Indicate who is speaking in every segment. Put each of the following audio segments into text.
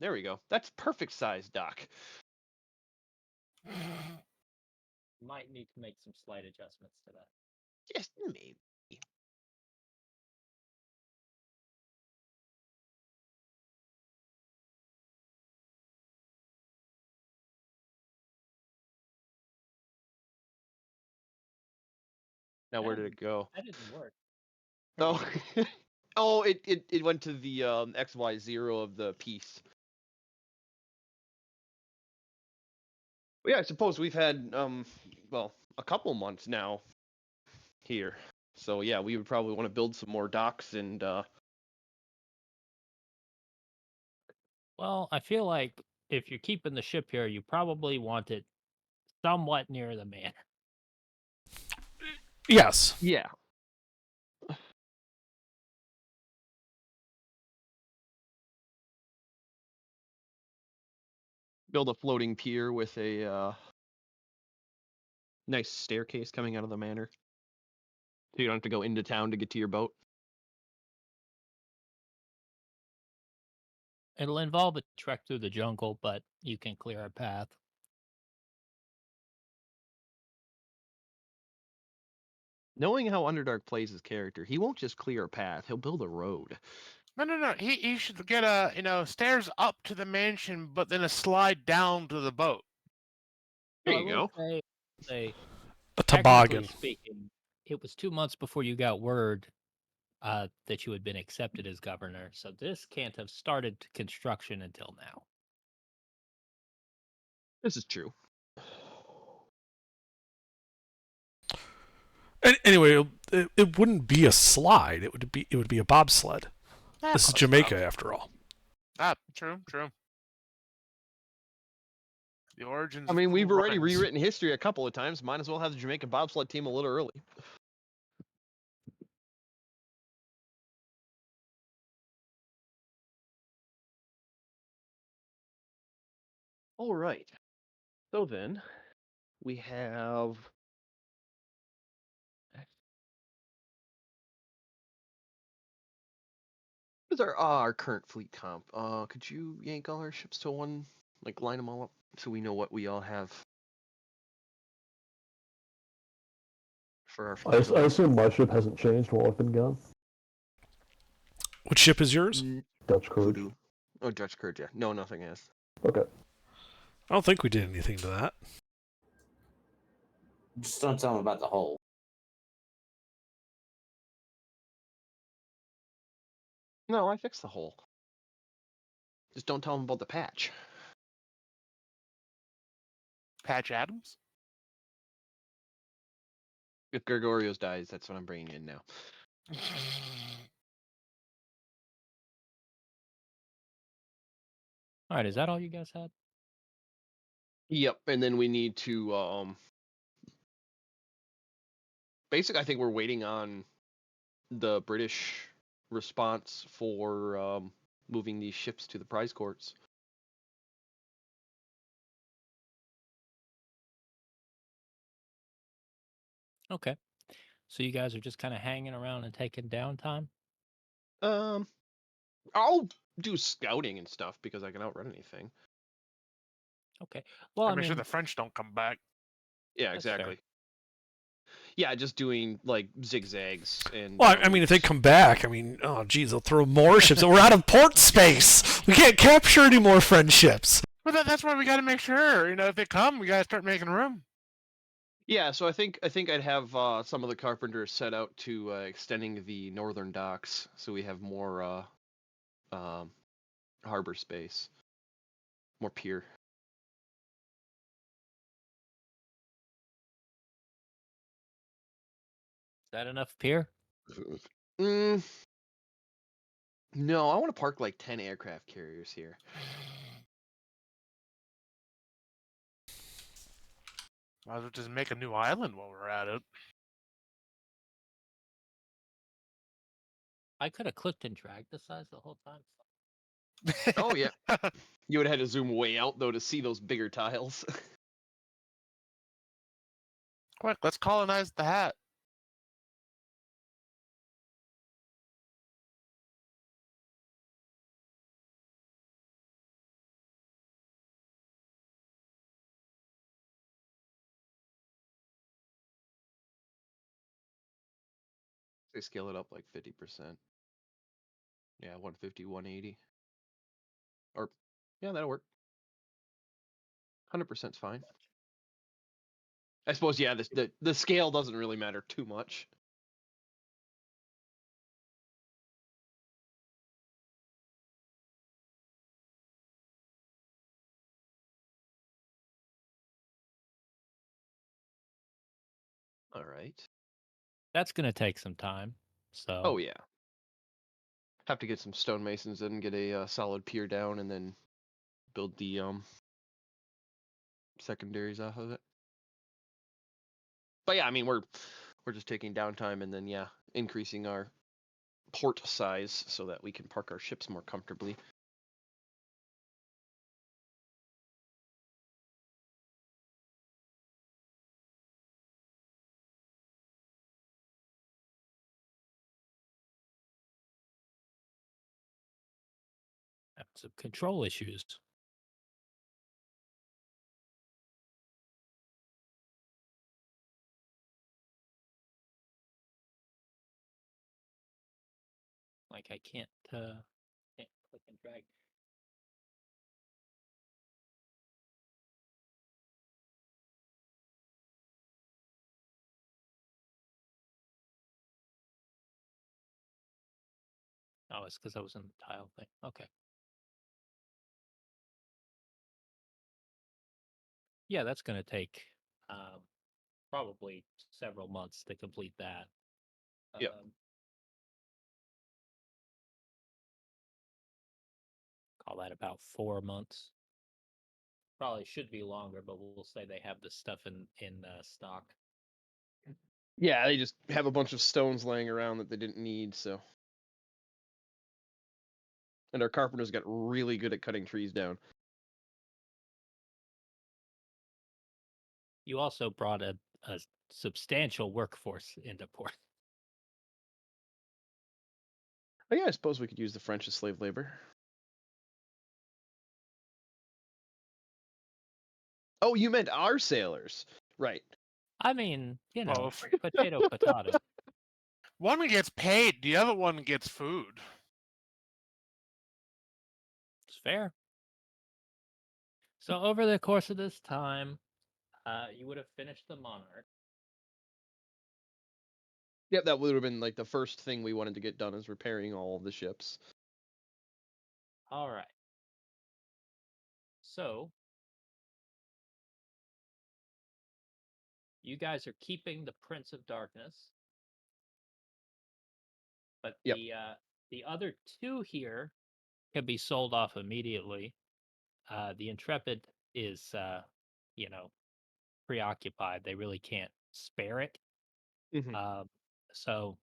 Speaker 1: There we go. That's perfect size dock.
Speaker 2: Might need to make some slight adjustments to that.
Speaker 1: Yes, maybe. Now where did it go?
Speaker 2: That didn't work.
Speaker 1: Oh, oh, it went to the XY0 of the piece. Well, yeah, I suppose we've had well, a couple months now here. So yeah, we would probably want to build some more docks and
Speaker 2: Well, I feel like if you're keeping the ship here, you probably want it somewhat near the manor.
Speaker 3: Yes.
Speaker 1: yeah. Build a floating pier with a nice staircase coming out of the manor. So you don't have to go into town to get to your boat.
Speaker 2: It'll involve a trek through the jungle, but you can clear a path.
Speaker 1: Knowing how Underdark plays his character, he won't just clear a path, he'll build a road.
Speaker 4: No. He should get stairs up to the mansion, but then a slide down to the boat.
Speaker 1: There
Speaker 2: So
Speaker 1: you
Speaker 2: I will
Speaker 1: go.
Speaker 2: say,
Speaker 3: A
Speaker 2: technically
Speaker 3: toboggan.
Speaker 2: speaking, it was 2 months before you got word that you had been accepted as governor. So this can't have started construction until now.
Speaker 1: This is true.
Speaker 3: Anyway, it wouldn't be a slide. It would be a bobsled. This is
Speaker 4: Close
Speaker 3: Jamaica,
Speaker 4: enough.
Speaker 3: after all.
Speaker 4: True. The origins.
Speaker 1: I mean,
Speaker 4: of
Speaker 1: we've
Speaker 4: Cool
Speaker 1: already
Speaker 4: Runnings.
Speaker 1: rewritten history a couple of times. Might as well have the Jamaican bobsled team a little early. All right. So then, we have. What is our current fleet comp? Could you yank all our ships to one, like line them all up, so we know what we all have for our
Speaker 5: I
Speaker 1: fleet?
Speaker 5: assume my ship hasn't changed while I've been gone.
Speaker 3: Which ship is yours?
Speaker 5: Dutch Courage.
Speaker 1: Voodoo. Oh, Dutch Courage, yeah. No, nothing has.
Speaker 5: Okay.
Speaker 3: I don't think we did anything to that.
Speaker 6: Just don't tell them about the hole.
Speaker 1: No, I fixed the hole. Just don't tell them about the patch.
Speaker 4: Patch Adams.
Speaker 1: If Gregorios dies, that's what I'm bringing in now.
Speaker 2: All right, is that all you guys had?
Speaker 1: Yep, and then we need to basically I think we're waiting on the British response for moving these ships to the prize courts.
Speaker 2: Okay. So you guys are just kind of hanging around and taking downtime?
Speaker 1: I'll do scouting and stuff because I can outrun anything.
Speaker 2: Okay. Well, I
Speaker 4: Make sure
Speaker 2: mean,
Speaker 4: the French don't come back.
Speaker 1: Yeah,
Speaker 2: That's fair.
Speaker 1: exactly. Yeah, just doing like zigzags and.
Speaker 3: Well, I mean, if they come back, I mean, oh, geez, they'll throw more ships. We're out of port space. We can't capture any more French ships.
Speaker 4: But that's why we got to make sure. If they come, we got to start making room.
Speaker 1: Yeah, so I think I'd have some of the carpenters set out to extending the northern docks, so we have more harbor space, more pier.
Speaker 2: is that enough pier?
Speaker 1: No, I want to park like 10 aircraft carriers here.
Speaker 4: Might as well just make a new island while we're at it.
Speaker 2: I could have clicked and dragged the size the whole time.
Speaker 1: Oh yeah, you would have had to zoom way out though to see those bigger tiles.
Speaker 4: Quick, let's colonize the hat.
Speaker 1: They scale it up like 50%. Yeah, 150, 180. Or, yeah, that'll work. 100% is fine. I suppose, yeah, the scale doesn't really matter too much. All right.
Speaker 2: That's going to take some time. So.
Speaker 1: Oh, yeah. Have to get some stonemasons in, get a solid pier down, and then build the secondaries off of it. But yeah, I mean, we're just taking downtime and then, yeah, increasing our port size so that we can park our ships more comfortably.
Speaker 2: Have some control issues. Like I can't click and drag. Oh, it's because I was in the tile thing. Okay. Yeah, that's going to take probably several months to complete that.
Speaker 1: Yep.
Speaker 2: Call that about 4 months. Probably should be longer, but we'll say they have this stuff in stock.
Speaker 1: Yeah, they just have a bunch of stones laying around that they didn't need, so. And our carpenters got really good at cutting trees down.
Speaker 2: You also brought a substantial workforce into port.
Speaker 1: Oh, yeah, I suppose we could use the French as slave labor. Oh, you meant our sailors. Right.
Speaker 2: I mean, you know,
Speaker 4: Both.
Speaker 2: potato, potato.
Speaker 4: One gets paid, the other one gets food.
Speaker 2: It's fair. So over the course of this time, you would have finished the Monarch.
Speaker 1: Yep, that would have been like the first thing we wanted to get done is repairing all of the ships.
Speaker 2: All right. So you guys are keeping the Prince of Darkness, but
Speaker 1: Yep.
Speaker 2: the other two here can be sold off immediately. The Intrepid is, preoccupied. They really can't spare it.
Speaker 1: Mm-hmm.
Speaker 2: So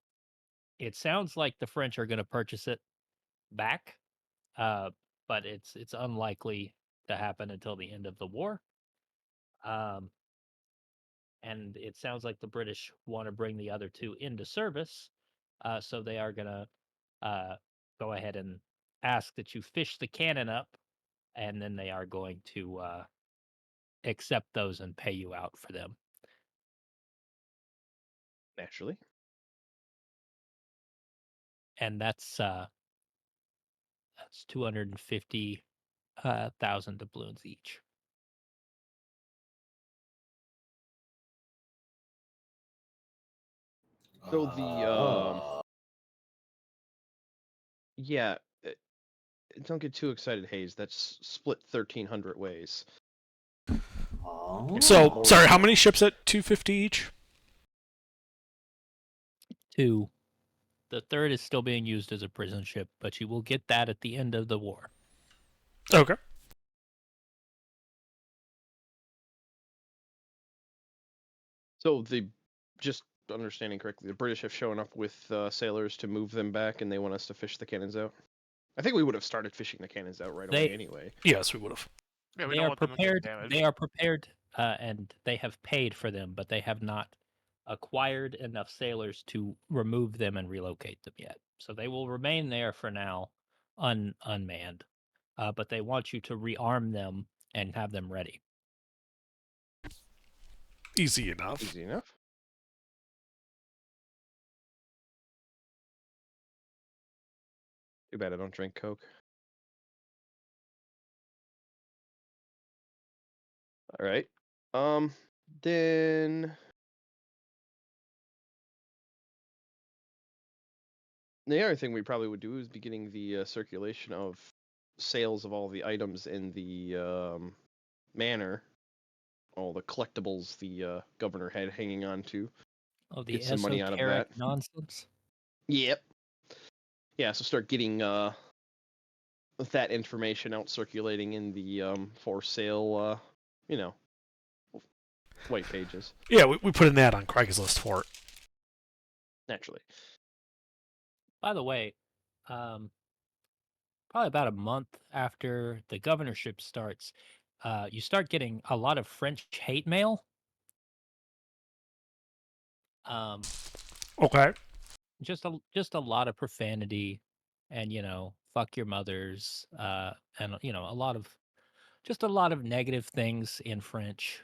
Speaker 2: it sounds like the French are going to purchase it back, but it's unlikely to happen until the end of the war. And it sounds like the British want to bring the other two into service, so they are going to go ahead and ask that you fish the cannon up, and then they are going to accept those and pay you out for them.
Speaker 1: Naturally.
Speaker 2: And that's 250,000 doubloons each.
Speaker 1: So yeah, don't get too excited, Hayes. That's split 1,300 ways.
Speaker 3: So, sorry, how many ships at 250 each?
Speaker 2: 2. The third is still being used as a prison ship, but you will get that at the end of the war.
Speaker 3: Okay.
Speaker 1: So just understanding correctly, the British have shown up with sailors to move them back, and they want us to fish the cannons out. I think we would have started fishing the cannons out right away anyway.
Speaker 3: Yes, we would have.
Speaker 4: Yeah, we
Speaker 2: They
Speaker 4: don't
Speaker 2: are
Speaker 4: want them to get
Speaker 2: prepared.
Speaker 4: damaged.
Speaker 2: They are prepared, and they have paid for them, but they have not acquired enough sailors to remove them and relocate them yet. So they will remain there for now, unmanned. But they want you to rearm them and have them ready.
Speaker 3: Easy enough.
Speaker 1: Easy enough. Too bad I don't drink Coke. All right. Then the other thing we probably would do is beginning the circulation of sales of all the items in the manor, all the collectibles the governor had hanging on to.
Speaker 2: Oh, the
Speaker 1: Get some money out of
Speaker 2: esoteric
Speaker 1: that.
Speaker 2: nonsense.
Speaker 1: Yep. Yeah, so start getting that information out circulating in the for sale white pages.
Speaker 3: Yeah, we put an ad on Craigslist for it.
Speaker 1: Naturally.
Speaker 2: By the way, probably about a month after the governorship starts, you start getting a lot of French hate mail.
Speaker 3: Okay.
Speaker 2: Just a lot of profanity, and fuck your mothers, and a lot of negative things in French.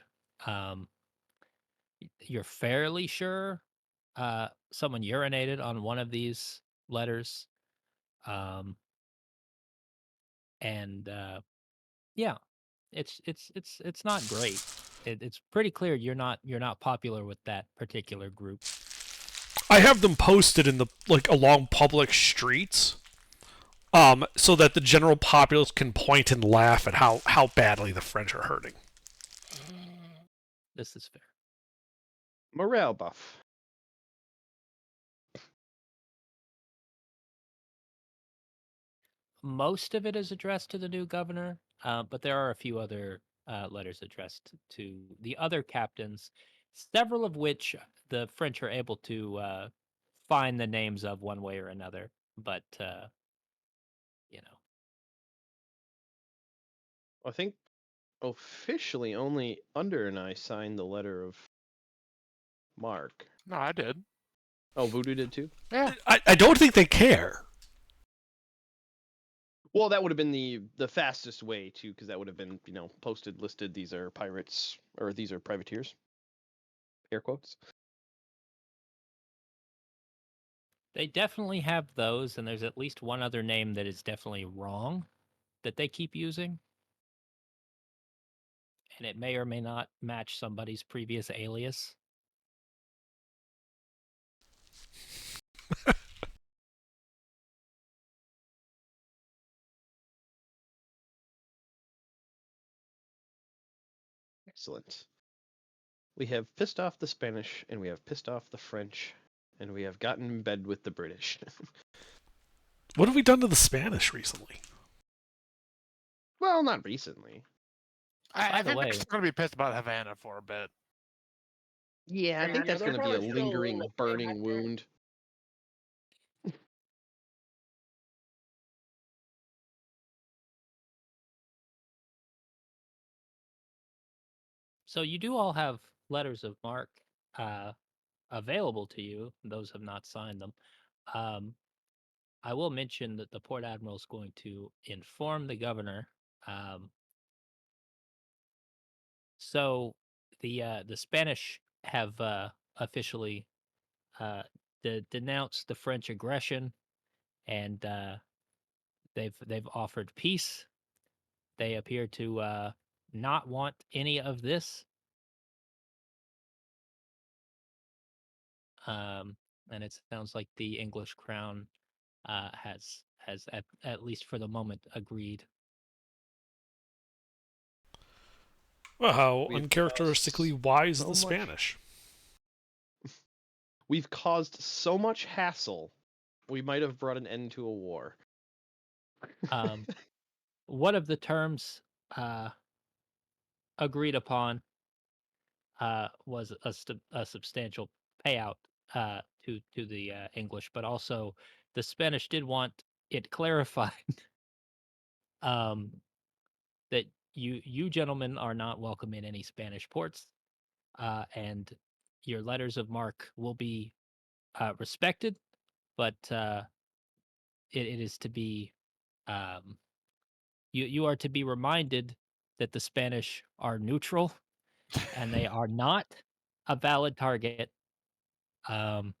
Speaker 2: You're fairly sure someone urinated on one of these letters, and yeah, it's not great. It's pretty clear you're not popular with that particular group.
Speaker 3: I have them posted in the along public streets, so that the general populace can point and laugh at how badly the French are hurting.
Speaker 2: This is fair.
Speaker 1: Morale buff.
Speaker 2: Most of it is addressed to the new governor, but there are a few other letters addressed to the other captains, several of which the French are able to find the names of one way or another. But
Speaker 1: I think officially only Under and I signed the letter of Mark.
Speaker 4: No, I did.
Speaker 1: Oh, Voodoo did too?
Speaker 4: Yeah.
Speaker 3: I don't think they care.
Speaker 1: Well, that would have been the fastest way too, because that would have been, posted, listed, these are pirates, or these are privateers. Air quotes.
Speaker 2: they definitely have those, and there's at least one other name that is definitely wrong that they keep using. And it may or may not match somebody's previous alias.
Speaker 1: Excellent. We have pissed off the Spanish, and we have pissed off the French, and we have gotten in bed with the British.
Speaker 3: What have we done to the Spanish recently?
Speaker 1: Well, not recently.
Speaker 4: I
Speaker 2: the
Speaker 4: think
Speaker 2: way-
Speaker 4: they're going to be pissed about Havana for a bit.
Speaker 1: Yeah, I
Speaker 6: Yeah,
Speaker 1: think
Speaker 6: no,
Speaker 1: that's
Speaker 6: they're
Speaker 1: going to be a
Speaker 6: probably still a little
Speaker 1: lingering,
Speaker 6: upset
Speaker 1: burning
Speaker 6: about that.
Speaker 1: wound.
Speaker 2: So you do all have letters of marque available to you. Those have not signed them. I will mention that the port admiral is going to inform the governor. So the Spanish have officially denounced the French aggression, and they've offered peace. They appear to not want any of this. And it sounds like the English crown has at least for the moment agreed.
Speaker 3: Well, how
Speaker 1: We have
Speaker 3: uncharacteristically wise
Speaker 1: so
Speaker 3: the
Speaker 1: much-
Speaker 3: Spanish.
Speaker 1: We've caused so much hassle, we might have brought an end to a war.
Speaker 2: One of the terms agreed upon was a substantial payout to the English, but also the Spanish did want it clarified that you gentlemen are not welcome in any Spanish ports, and your letters of marque will be respected, but it is to be you are to be reminded that the Spanish are neutral and they are not a valid target. Um,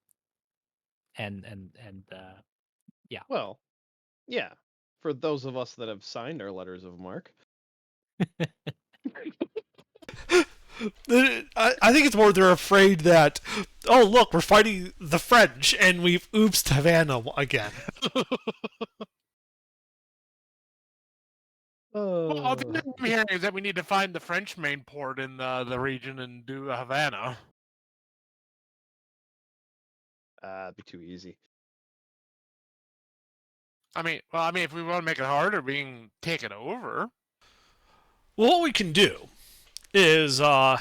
Speaker 2: and yeah.
Speaker 1: Well, Yeah, for those of us that have signed our letters of marque.
Speaker 3: I think it's more they're afraid that, oh look, we're fighting the French and we've oopsed Havana again.
Speaker 4: Well, the thing I'm hearing is that we need to find the French main port in the region and do Havana.
Speaker 1: It'd be too easy.
Speaker 4: I mean, if we want to make it harder, being taken over.
Speaker 3: Well, what we can do is, the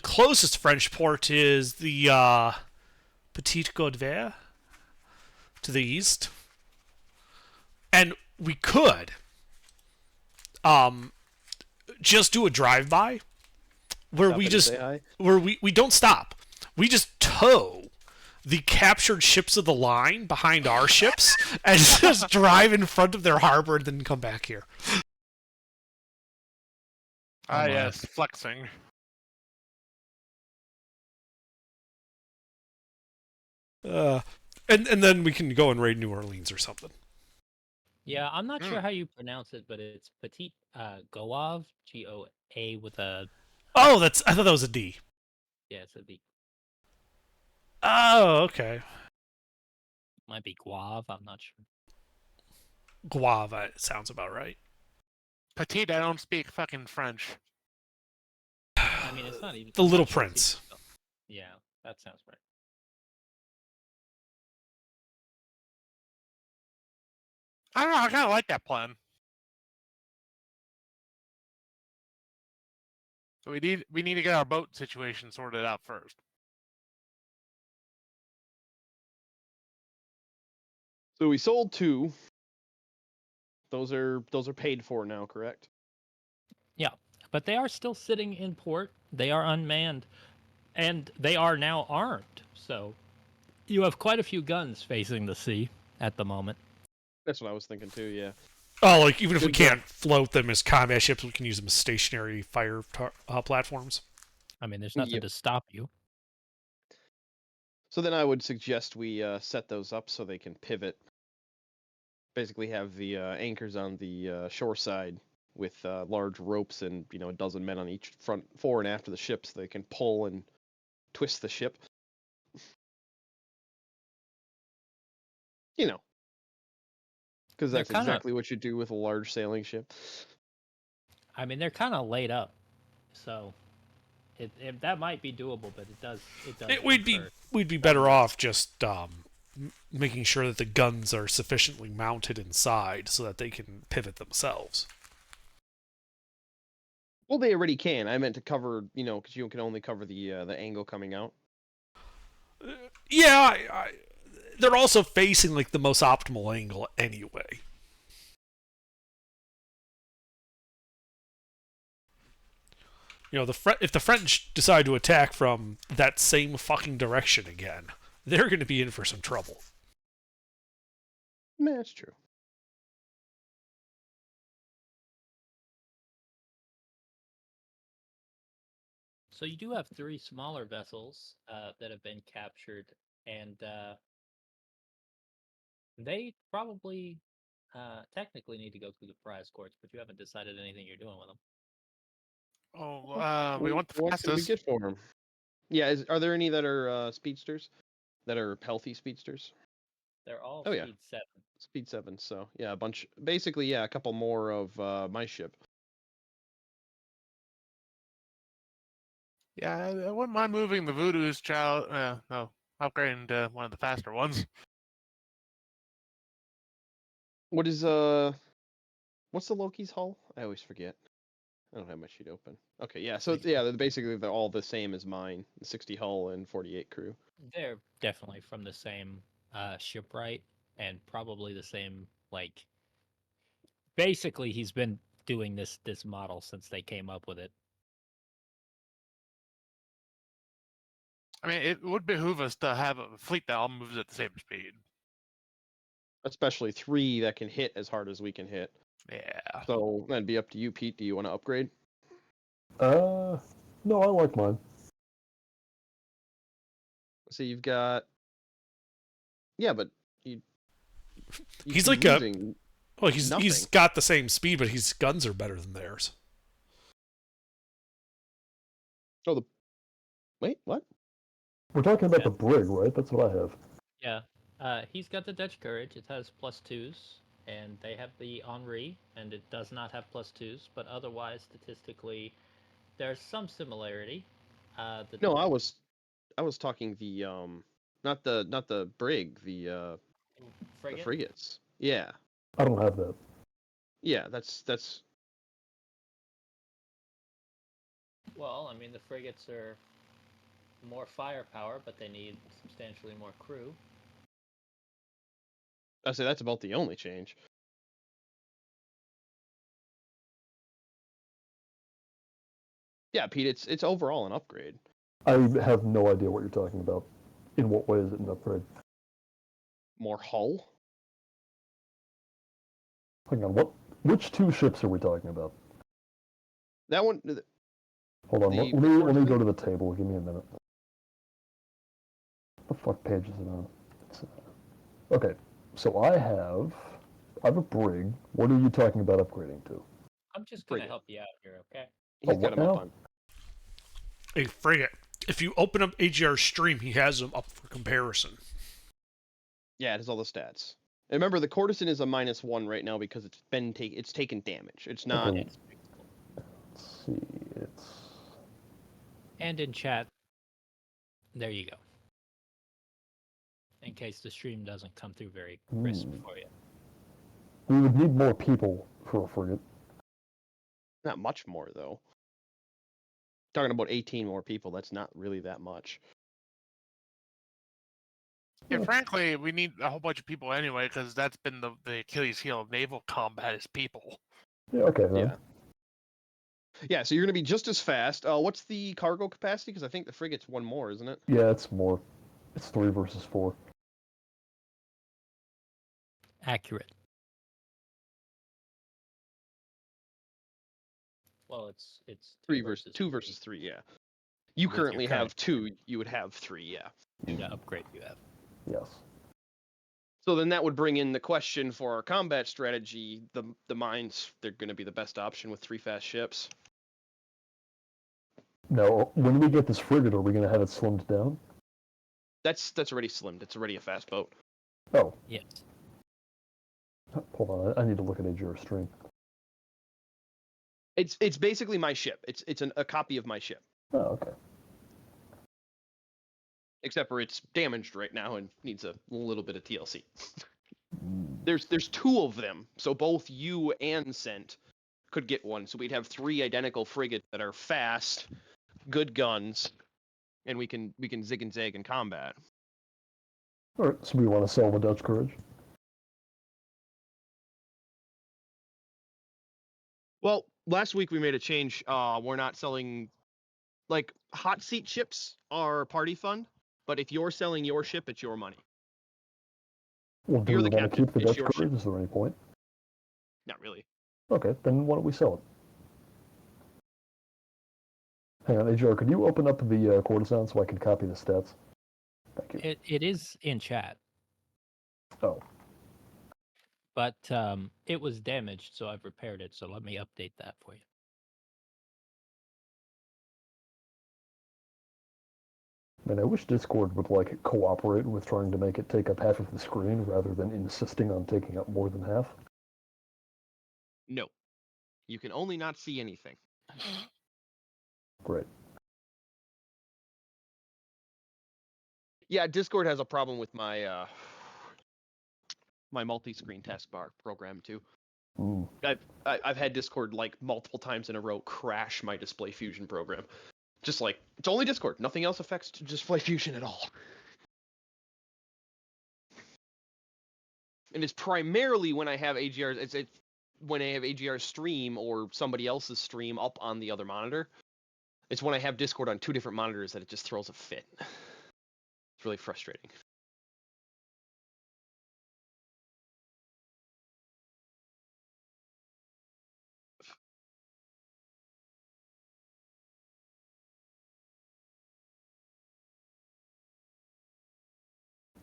Speaker 3: closest French port is the Petite Côte Verte to the east, and we could just do a drive-by where
Speaker 1: Stop
Speaker 3: we
Speaker 1: in and
Speaker 3: just
Speaker 1: say hi.
Speaker 3: where we don't stop. We just tow the captured ships of the line behind our ships and just drive in front of their harbor and then come back here.
Speaker 2: my.
Speaker 4: Yes, flexing.
Speaker 3: And then we can go and raid New Orleans or something.
Speaker 2: Yeah, I'm not sure
Speaker 4: Mm.
Speaker 2: how you pronounce it, but it's Petit Goave, Goa with a
Speaker 3: Oh, I thought that was a D.
Speaker 2: yeah, it's a B.
Speaker 3: Oh, okay.
Speaker 2: Might be Guave. I'm not sure.
Speaker 3: Guava sounds about right.
Speaker 4: Petite, I don't speak fucking French.
Speaker 2: I mean, it's not even
Speaker 3: The
Speaker 2: I'm not
Speaker 3: Little
Speaker 2: sure it's
Speaker 3: Prince.
Speaker 2: even- Yeah, that sounds right.
Speaker 4: I don't know. I kind of like that plan. So we need to get our boat situation sorted out first.
Speaker 1: So we sold 2. Those are paid for now, correct?
Speaker 2: Yeah, but they are still sitting in port. They are unmanned, and they are now armed. So you have quite a few guns facing the sea at the moment.
Speaker 1: That's what I was thinking too. Yeah.
Speaker 3: Oh, like even if we
Speaker 1: Good job.
Speaker 3: can't float them as combat ships, we can use them as stationary fire platforms.
Speaker 2: I mean, there's nothing
Speaker 1: Yep.
Speaker 2: to stop you.
Speaker 1: So then I would suggest we set those up so they can pivot. Basically, have the anchors on the shore side with large ropes and a dozen men on each front, fore and after the ship, so they can pull and twist the ship. Because
Speaker 2: They're
Speaker 1: that's
Speaker 2: kinda-
Speaker 1: exactly what you do with a large sailing ship.
Speaker 2: I mean, they're kind of laid up, so that might be doable, but it does.
Speaker 3: We'd be better off just making sure that the guns are sufficiently mounted inside so that they can pivot themselves.
Speaker 1: Well, they already can. I meant to cover, because you can only cover the angle coming out.
Speaker 3: Yeah, they're also facing like the most optimal angle anyway. If the French decide to attack from that same fucking direction again, they're going to be in for some trouble.
Speaker 1: Man, that's true.
Speaker 2: So you do have 3 smaller vessels that have been captured, and they probably technically need to go through the prize courts, but you haven't decided anything you're doing with them.
Speaker 4: Oh, we want the
Speaker 1: What can we
Speaker 4: fastest.
Speaker 1: get for them? Yeah, are there any that are speedsters? That are healthy speedsters?
Speaker 2: They're all
Speaker 1: Oh, yeah.
Speaker 2: speed 7.
Speaker 1: Speed 7, so yeah, a bunch. Basically, yeah, a couple more of my ship.
Speaker 4: Yeah, I wouldn't mind moving the Voodoo's child. No, upgrading to one of the faster ones.
Speaker 1: What is what's the Loki's hull? I always forget. I don't have my sheet open. Okay, yeah, so yeah, they're all the same as mine. 60 hull and 48 crew.
Speaker 2: They're definitely from the same shipwright, and probably the same basically he's been doing this model since they came up with it.
Speaker 4: I mean, it would behoove us to have a fleet that all moves at the same speed.
Speaker 1: Especially 3 that can hit as hard as we can hit.
Speaker 4: Yeah.
Speaker 1: So that'd be up to you, Pete. Do you want to upgrade?
Speaker 5: No, I like mine.
Speaker 1: So you've got. Yeah, but you.
Speaker 3: He's like a
Speaker 1: losing
Speaker 3: well, he's
Speaker 1: nothing.
Speaker 3: got the same speed, but his guns are better than theirs.
Speaker 1: Oh, wait, what?
Speaker 5: We're talking about
Speaker 2: Yeah.
Speaker 5: the brig, right? That's what I have.
Speaker 2: Yeah. He's got the Dutch Courage. It has +2s, and they have the Henri, and it does not have +2s. But otherwise, statistically, there's some similarity.
Speaker 1: No, I was talking the not the brig, the
Speaker 2: frigate.
Speaker 1: frigates. Yeah,
Speaker 5: I don't have that.
Speaker 1: yeah, that's
Speaker 2: Well, I mean, the frigates are more firepower, but they need substantially more crew.
Speaker 1: I say that's about the only change. Yeah, Pete, it's overall an upgrade.
Speaker 5: I have no idea what you're talking about. In what way is it an upgrade?
Speaker 1: More hull.
Speaker 5: Hang on, which two ships are we talking about?
Speaker 1: That one.
Speaker 5: Hold on,
Speaker 1: The
Speaker 5: let me go to the table. Give me a minute. What the fuck page is it on? Okay, so I have a brig. What are you talking about upgrading to?
Speaker 2: I'm just gonna
Speaker 1: Frigate.
Speaker 2: help you out here, okay?
Speaker 1: He's
Speaker 5: what
Speaker 1: got him up
Speaker 5: now?
Speaker 1: on.
Speaker 3: A frigate. If you open up AGR's stream, he has them up for comparison.
Speaker 1: Yeah, it has all the stats. And remember, the courtesan is a -1 right now because it's taken damage. It's not.
Speaker 5: Okay.
Speaker 2: It's
Speaker 5: Let's see, it's
Speaker 2: And in chat, there you go. In case the stream doesn't come through very crisp for you.
Speaker 5: we would need more people for a frigate.
Speaker 1: Not much more though. Talking about 18 more people, that's not really that much.
Speaker 4: Yeah, frankly, we need a whole bunch of people anyway, because that's been the Achilles heel of naval combat is people.
Speaker 5: Yeah, okay then.
Speaker 1: Yeah. Yeah, so you're going to be just as fast. What's the cargo capacity? Because I think the frigate's one more, isn't it?
Speaker 5: Yeah, it's more. It's 3 versus 4.
Speaker 2: Accurate. Well, it's
Speaker 1: Two versus three. Yeah. You
Speaker 2: With your
Speaker 1: currently
Speaker 2: current-
Speaker 1: have 2. You would have 3. Yeah.
Speaker 2: Yeah, upgrade you have.
Speaker 5: Yes.
Speaker 1: So then that would bring in the question for our combat strategy. The mines, they're going to be the best option with 3 fast ships.
Speaker 5: Now, when we get this frigate, are we going to have it slimmed down?
Speaker 1: That's already slimmed. It's already a fast boat.
Speaker 5: Oh,
Speaker 2: Yes.
Speaker 5: hold on. I need to look at AGR stream.
Speaker 1: It's basically my ship. It's a copy of my ship,
Speaker 5: Oh, okay.
Speaker 1: except for it's damaged right now and needs a little bit of TLC. There's 2 of them, so both you and Cent could get one. So we'd have 3 identical frigates that are fast, good guns, and we can zig and zag in combat.
Speaker 5: All right, so we want to sell the Dutch Courage.
Speaker 1: Well, last week we made a change. We're not selling, like, hot seat ships are party fund, but if you're selling your ship, it's your money.
Speaker 5: Well, do
Speaker 1: You're
Speaker 5: we
Speaker 1: the
Speaker 5: want to
Speaker 1: captain.
Speaker 5: keep the
Speaker 1: It's
Speaker 5: Dutch
Speaker 1: your
Speaker 5: Courage? Is there any point?
Speaker 1: Not really.
Speaker 5: Okay, then why don't we sell it? Hang on, AGR, could you open up the courtesan so I can copy the stats? Thank you.
Speaker 2: It is in chat,
Speaker 5: Oh,
Speaker 2: but it was damaged, so I've repaired it. So let me update that for you.
Speaker 5: man, I wish Discord would, like, cooperate with trying to make it take up half of the screen rather than insisting on taking up more than half.
Speaker 1: No. You can only not see anything.
Speaker 5: Great.
Speaker 1: Yeah, Discord has a problem with my my multi-screen taskbar program too.
Speaker 5: Mm.
Speaker 1: I've had Discord like multiple times in a row crash my Display Fusion program. Just like it's only Discord, nothing else affects Display Fusion at all. And it's primarily when I have AGR's. It's when I have AGR stream or somebody else's stream up on the other monitor. It's when I have Discord on 2 different monitors that it just throws a fit. It's really frustrating.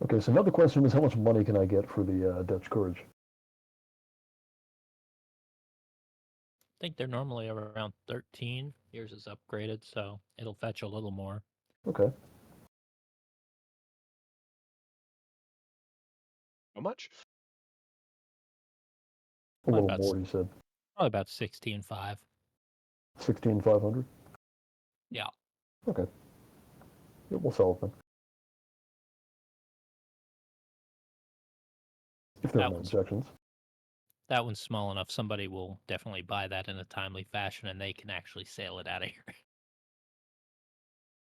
Speaker 5: Okay, so now the question is, how much money can I get for the Dutch Courage?
Speaker 2: I think they're normally around 13. Yours is upgraded, so it'll fetch a little more.
Speaker 5: Okay.
Speaker 1: How much?
Speaker 5: A little
Speaker 2: about
Speaker 5: more, you said.
Speaker 2: Probably about 16.5.
Speaker 5: 16,500?
Speaker 2: Yeah.
Speaker 5: Okay. Yeah, we'll sell it then. If there are no objections.
Speaker 2: That one's small enough. Somebody will definitely buy that in a timely fashion, and they can actually sail it out of here.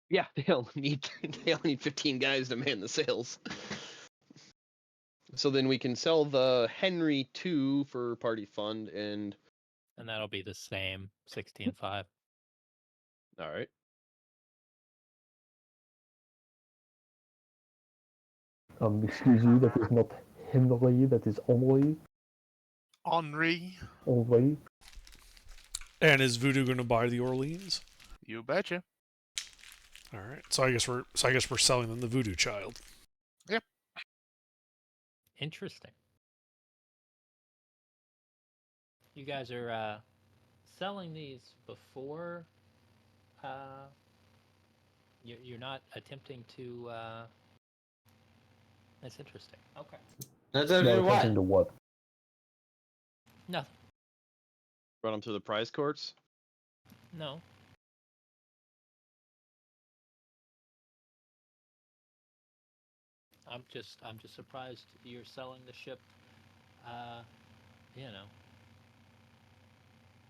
Speaker 1: Yeah, they only need 15 guys to man the sails. So then we can sell the Henry 2 for party fund and
Speaker 2: that'll be the same 16.5.
Speaker 1: all right.
Speaker 5: Excuse you, that is not Henry, that is Henri.
Speaker 4: Henri.
Speaker 5: Henri.
Speaker 3: And is Voodoo going to buy the Orleans?
Speaker 4: You betcha.
Speaker 3: All right. So I guess we're selling them the Voodoo Child.
Speaker 4: Yep.
Speaker 2: Interesting. You guys are selling these before. You're not attempting to. That's interesting. Okay.
Speaker 6: That's
Speaker 5: Not
Speaker 6: what?
Speaker 5: attempting to what?
Speaker 2: Nothing.
Speaker 1: Run them through the prize courts.
Speaker 2: No. I'm just surprised you're selling the ship.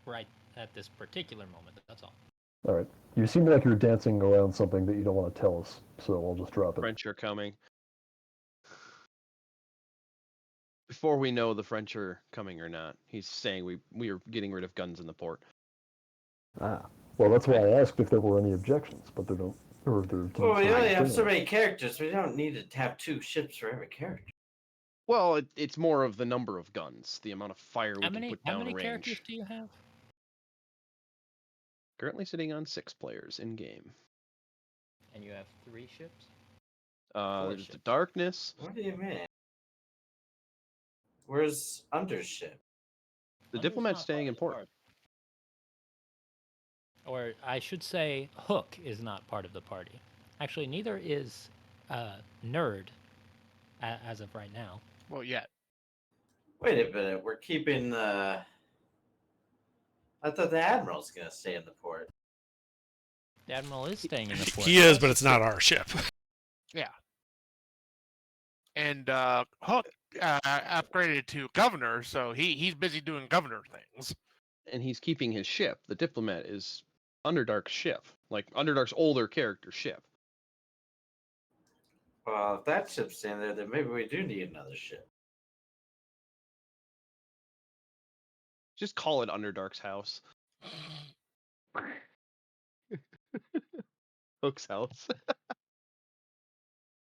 Speaker 2: Right at this particular moment. That's all.
Speaker 5: All right. You seem like you're dancing around something that you don't want to tell us, so I'll just drop it.
Speaker 1: French are coming. Before we know the French are coming or not, he's saying we are getting rid of guns in the port.
Speaker 5: Ah. Well, that's why I asked if there were any objections, but there don't. Or there.
Speaker 6: Well, we only have so many characters. We don't need to have 2 ships for every character.
Speaker 1: Well, it's more of the number of guns, the amount of fire we can put down
Speaker 2: How many
Speaker 1: range.
Speaker 2: characters do you have?
Speaker 1: Currently sitting on 6 players in game.
Speaker 2: And you have 3 ships?
Speaker 1: There's
Speaker 2: ships.
Speaker 1: the Darkness.
Speaker 6: What do you mean? Where's Undership?
Speaker 1: The
Speaker 2: Under's
Speaker 1: Diplomat's
Speaker 2: not
Speaker 1: staying
Speaker 2: part
Speaker 1: in
Speaker 2: of the
Speaker 1: port.
Speaker 2: party. Or I should say, Hook is not part of the party. Actually, neither is Nerd, as of right now.
Speaker 4: Well, yet.
Speaker 6: Wait a minute. We're keeping I thought the Admiral's going to stay in the port.
Speaker 2: The Admiral is staying in the port.
Speaker 3: He is, but it's not our ship.
Speaker 4: Yeah. And Hook upgraded to governor, so he's busy doing governor things.
Speaker 1: And he's keeping his ship. The Diplomat is Underdark's ship. Like, Underdark's older character ship.
Speaker 6: Well, if that ship's staying there, then maybe we do need another ship.
Speaker 1: Just call it Underdark's house. Hook's house.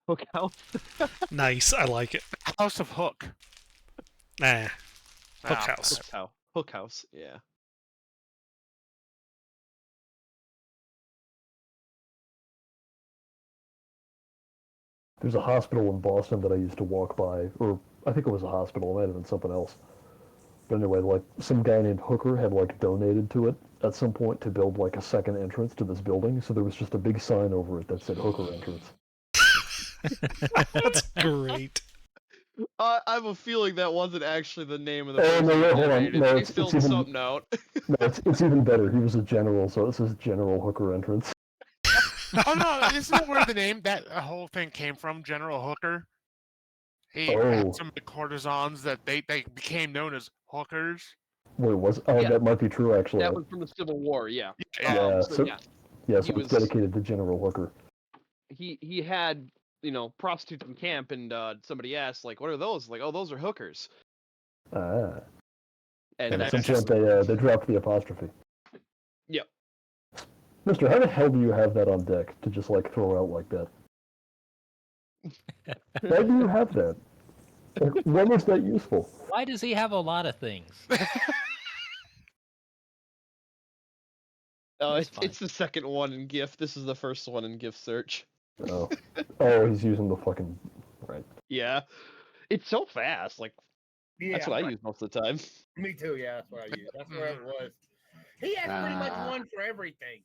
Speaker 1: Hook house.
Speaker 3: Nice. I like it.
Speaker 4: House of Hook.
Speaker 3: Nah. Hook
Speaker 4: Ah,
Speaker 3: House.
Speaker 1: Hook's house. Hook house. Yeah.
Speaker 5: There's a hospital in Boston that I used to walk by, or I think it was a hospital. It might have been something else. But anyway, like some guy named Hooker had like donated to it at some point to build like a second entrance to this building. So there was just a big sign over it that said Hooker entrance.
Speaker 3: That's great.
Speaker 1: I have a feeling that wasn't actually the name of the
Speaker 5: Oh,
Speaker 1: person
Speaker 5: no,
Speaker 1: who
Speaker 5: hold on.
Speaker 1: donated.
Speaker 5: No,
Speaker 1: They
Speaker 5: it's
Speaker 1: filled
Speaker 5: even-
Speaker 1: something out.
Speaker 5: No, it's even better. He was a general, so it says General Hooker entrance.
Speaker 4: Oh no, isn't where the name that whole thing came from? General Hooker. He
Speaker 5: Oh.
Speaker 4: had some of the courtesans that they became known as hookers.
Speaker 5: Wait, was oh
Speaker 1: Yeah.
Speaker 5: that might be true actually.
Speaker 1: That was from the Civil War, yeah.
Speaker 5: Yeah,
Speaker 1: So,
Speaker 5: so-
Speaker 1: yeah,
Speaker 5: yeah, so
Speaker 1: he
Speaker 5: it's
Speaker 1: was-
Speaker 5: dedicated to General Hooker.
Speaker 1: he had, prostitutes in camp, and somebody asked, like, what are those? Like, oh, those are hookers.
Speaker 5: Ah.
Speaker 1: And
Speaker 5: And at
Speaker 1: that's
Speaker 5: some point they dropped the apostrophe.
Speaker 1: Yep.
Speaker 5: Mister, how the hell do you have that on deck to just like throw out like that? Why do you have that? Like, when is that useful?
Speaker 2: Why does he have a lot of things?
Speaker 1: Oh,
Speaker 2: That's
Speaker 1: it's the second one in GIF. This is the first one in GIF search.
Speaker 5: Oh, oh, he's using the fucking right.
Speaker 1: Yeah, it's so fast. Like
Speaker 7: Yeah,
Speaker 1: that's what I use most of the time.
Speaker 7: me too. Yeah, that's what I use. That's where it was. He has pretty much one for everything.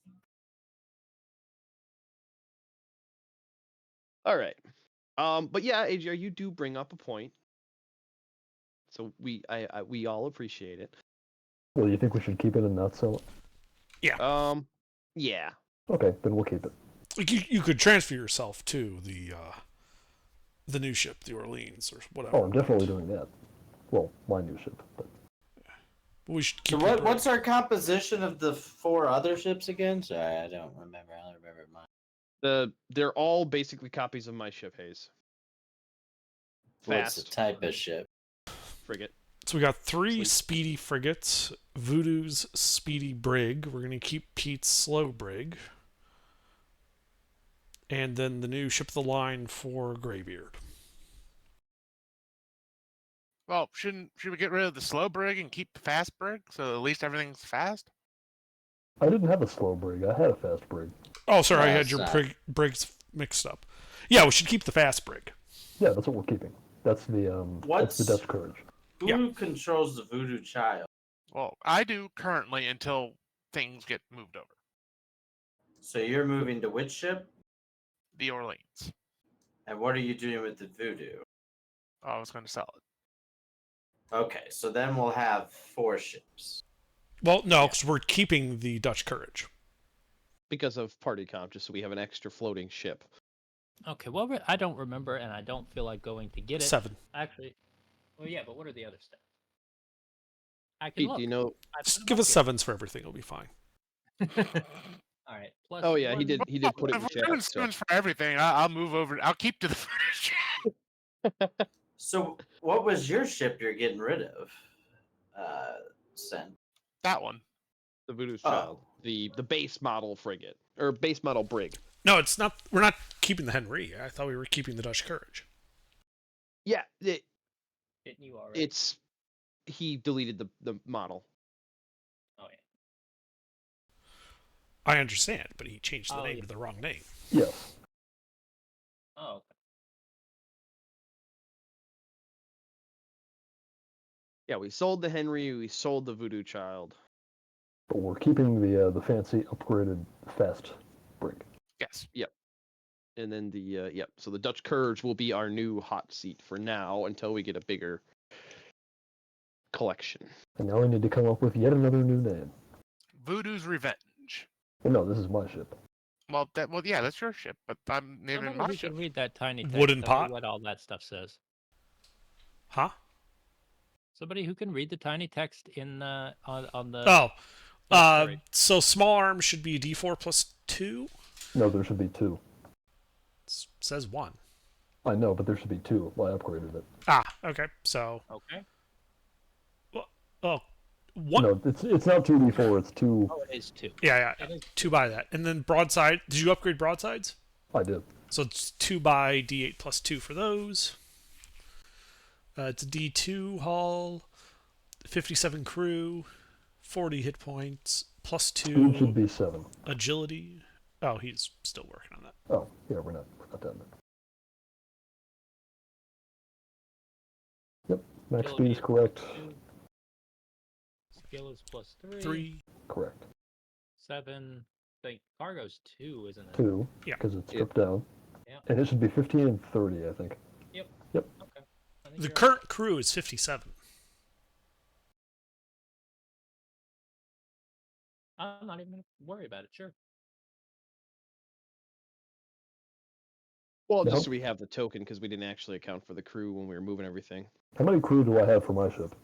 Speaker 1: All right. But yeah, AGR, you do bring up a point. So we all appreciate it.
Speaker 5: Well, you think we should keep it and not sell it?
Speaker 3: Yeah.
Speaker 1: Yeah.
Speaker 5: Okay, then we'll keep it.
Speaker 3: Like you could transfer yourself to the new ship, the Orleans, or whatever.
Speaker 5: Oh, I'm definitely doing that. Well, my new ship. But
Speaker 3: We should
Speaker 6: So
Speaker 3: keep
Speaker 6: what's our composition of the 4 other ships again? Sorry, I don't remember. I only remember mine.
Speaker 1: They're all basically copies of my ship, Hayes.
Speaker 6: What's the
Speaker 1: Fast
Speaker 6: type of ship?
Speaker 1: frigate.
Speaker 3: So we got 3
Speaker 1: Sleep.
Speaker 3: speedy frigates, Voodoo's speedy brig. We're gonna keep Pete's slow brig, and then the new ship of the line for Greybeard.
Speaker 4: Well, should we get rid of the slow brig and keep the fast brig so at least everything's fast?
Speaker 5: I didn't have a slow brig. I had a fast brig.
Speaker 3: Oh, sorry, I had
Speaker 6: Fast
Speaker 3: your
Speaker 6: side.
Speaker 3: brigs mixed up. Yeah, we should keep the fast brig.
Speaker 5: Yeah, that's what we're keeping. That's the
Speaker 6: What's-
Speaker 5: that's the Dutch Courage.
Speaker 6: Who controls the Voodoo Child?
Speaker 4: Well, I do currently until things get moved over.
Speaker 6: So you're moving to which ship?
Speaker 4: The Orleans.
Speaker 6: And what are you doing with the Voodoo?
Speaker 4: I was going to sell it.
Speaker 6: Okay, so then we'll have 4 ships.
Speaker 3: Well, no, because we're keeping the Dutch Courage.
Speaker 1: Because of party comp, just so we have an extra floating ship.
Speaker 2: Okay, well, I don't remember, and I don't feel like going to get it.
Speaker 3: 7.
Speaker 2: Actually, well, yeah, but what are the other steps? I can
Speaker 1: Pete,
Speaker 2: look.
Speaker 1: do you know?
Speaker 2: I put
Speaker 3: Just
Speaker 2: them
Speaker 3: give
Speaker 2: up
Speaker 3: us
Speaker 2: here.
Speaker 3: 7s for everything. It'll be fine.
Speaker 2: All right. Plus
Speaker 1: Oh yeah, he
Speaker 2: one-
Speaker 1: did. He did put it
Speaker 4: If
Speaker 1: in
Speaker 4: we're doing
Speaker 1: chat. So.
Speaker 4: sevens for everything, I'll move over. I'll keep to the footage.
Speaker 6: So what was your ship you're getting rid of? Sen.
Speaker 4: That one.
Speaker 1: The Voodoo's
Speaker 6: Oh.
Speaker 1: Child, the base model frigate or base model brig.
Speaker 3: No, it's not. We're not keeping the Henry. I thought we were keeping the Dutch Courage.
Speaker 1: Yeah,
Speaker 2: Didn't you already?
Speaker 1: it's he deleted the model.
Speaker 2: Oh yeah.
Speaker 3: I understand, but he changed the
Speaker 2: Oh,
Speaker 3: name
Speaker 2: yeah.
Speaker 3: to the wrong name.
Speaker 5: Yes.
Speaker 2: Oh. Okay.
Speaker 1: Yeah, we sold the Henry. We sold the Voodoo Child.
Speaker 5: But we're keeping the fancy upgraded fast brig.
Speaker 4: Yes.
Speaker 1: And then the so the Dutch Courage will be our new hot seat for now until we get a bigger collection.
Speaker 5: And now we need to come up with yet another new name.
Speaker 4: Voodoo's Revenge.
Speaker 5: Well, no, this is my ship.
Speaker 4: Well, yeah, that's your ship, but I'm naming
Speaker 2: Somebody
Speaker 4: my
Speaker 2: who
Speaker 4: ship.
Speaker 2: can read that tiny text.
Speaker 3: Wooden
Speaker 2: tell me
Speaker 3: pot?
Speaker 2: What all that stuff says.
Speaker 3: Huh?
Speaker 2: Somebody who can read the tiny text in on the.
Speaker 3: Oh.
Speaker 2: sorry.
Speaker 3: So small arms should be a D4 plus 2?
Speaker 5: No, there should be 2.
Speaker 3: Says 1.
Speaker 5: I know, but there should be 2. Well, I upgraded it.
Speaker 3: Ah, okay. So,
Speaker 2: Okay.
Speaker 3: oh, 1.
Speaker 5: No, it's not 2d4. It's 2.
Speaker 2: Oh, it is 2.
Speaker 3: Yeah.
Speaker 2: It is
Speaker 3: 2 by that. And then broadside. Did you upgrade broadsides?
Speaker 5: I did.
Speaker 3: So it's 2 by D8 plus 2 for those. It's a D2 hull, 57 crew, 40 hit points, plus
Speaker 5: Speed should
Speaker 3: 2
Speaker 5: be 7.
Speaker 3: agility. Oh, he's still working on that.
Speaker 5: Oh, yeah, we're not done then. Yep, max speed is correct.
Speaker 2: 2. Skill is plus 3.
Speaker 3: 3.
Speaker 5: Correct.
Speaker 2: 7. I think cargo's 2, isn't it?
Speaker 5: 2,
Speaker 3: Yeah.
Speaker 5: because it's stripped down.
Speaker 2: Yeah.
Speaker 5: And it should be 15 and 30, I think.
Speaker 2: Okay. I think
Speaker 3: The
Speaker 2: you're
Speaker 3: current crew is 57.
Speaker 2: right. I'm not even gonna worry about it. Sure.
Speaker 1: Well,
Speaker 5: No.
Speaker 1: just so we have the token because we didn't actually account for the crew when we were moving everything.
Speaker 5: How many crew do I have for my ship?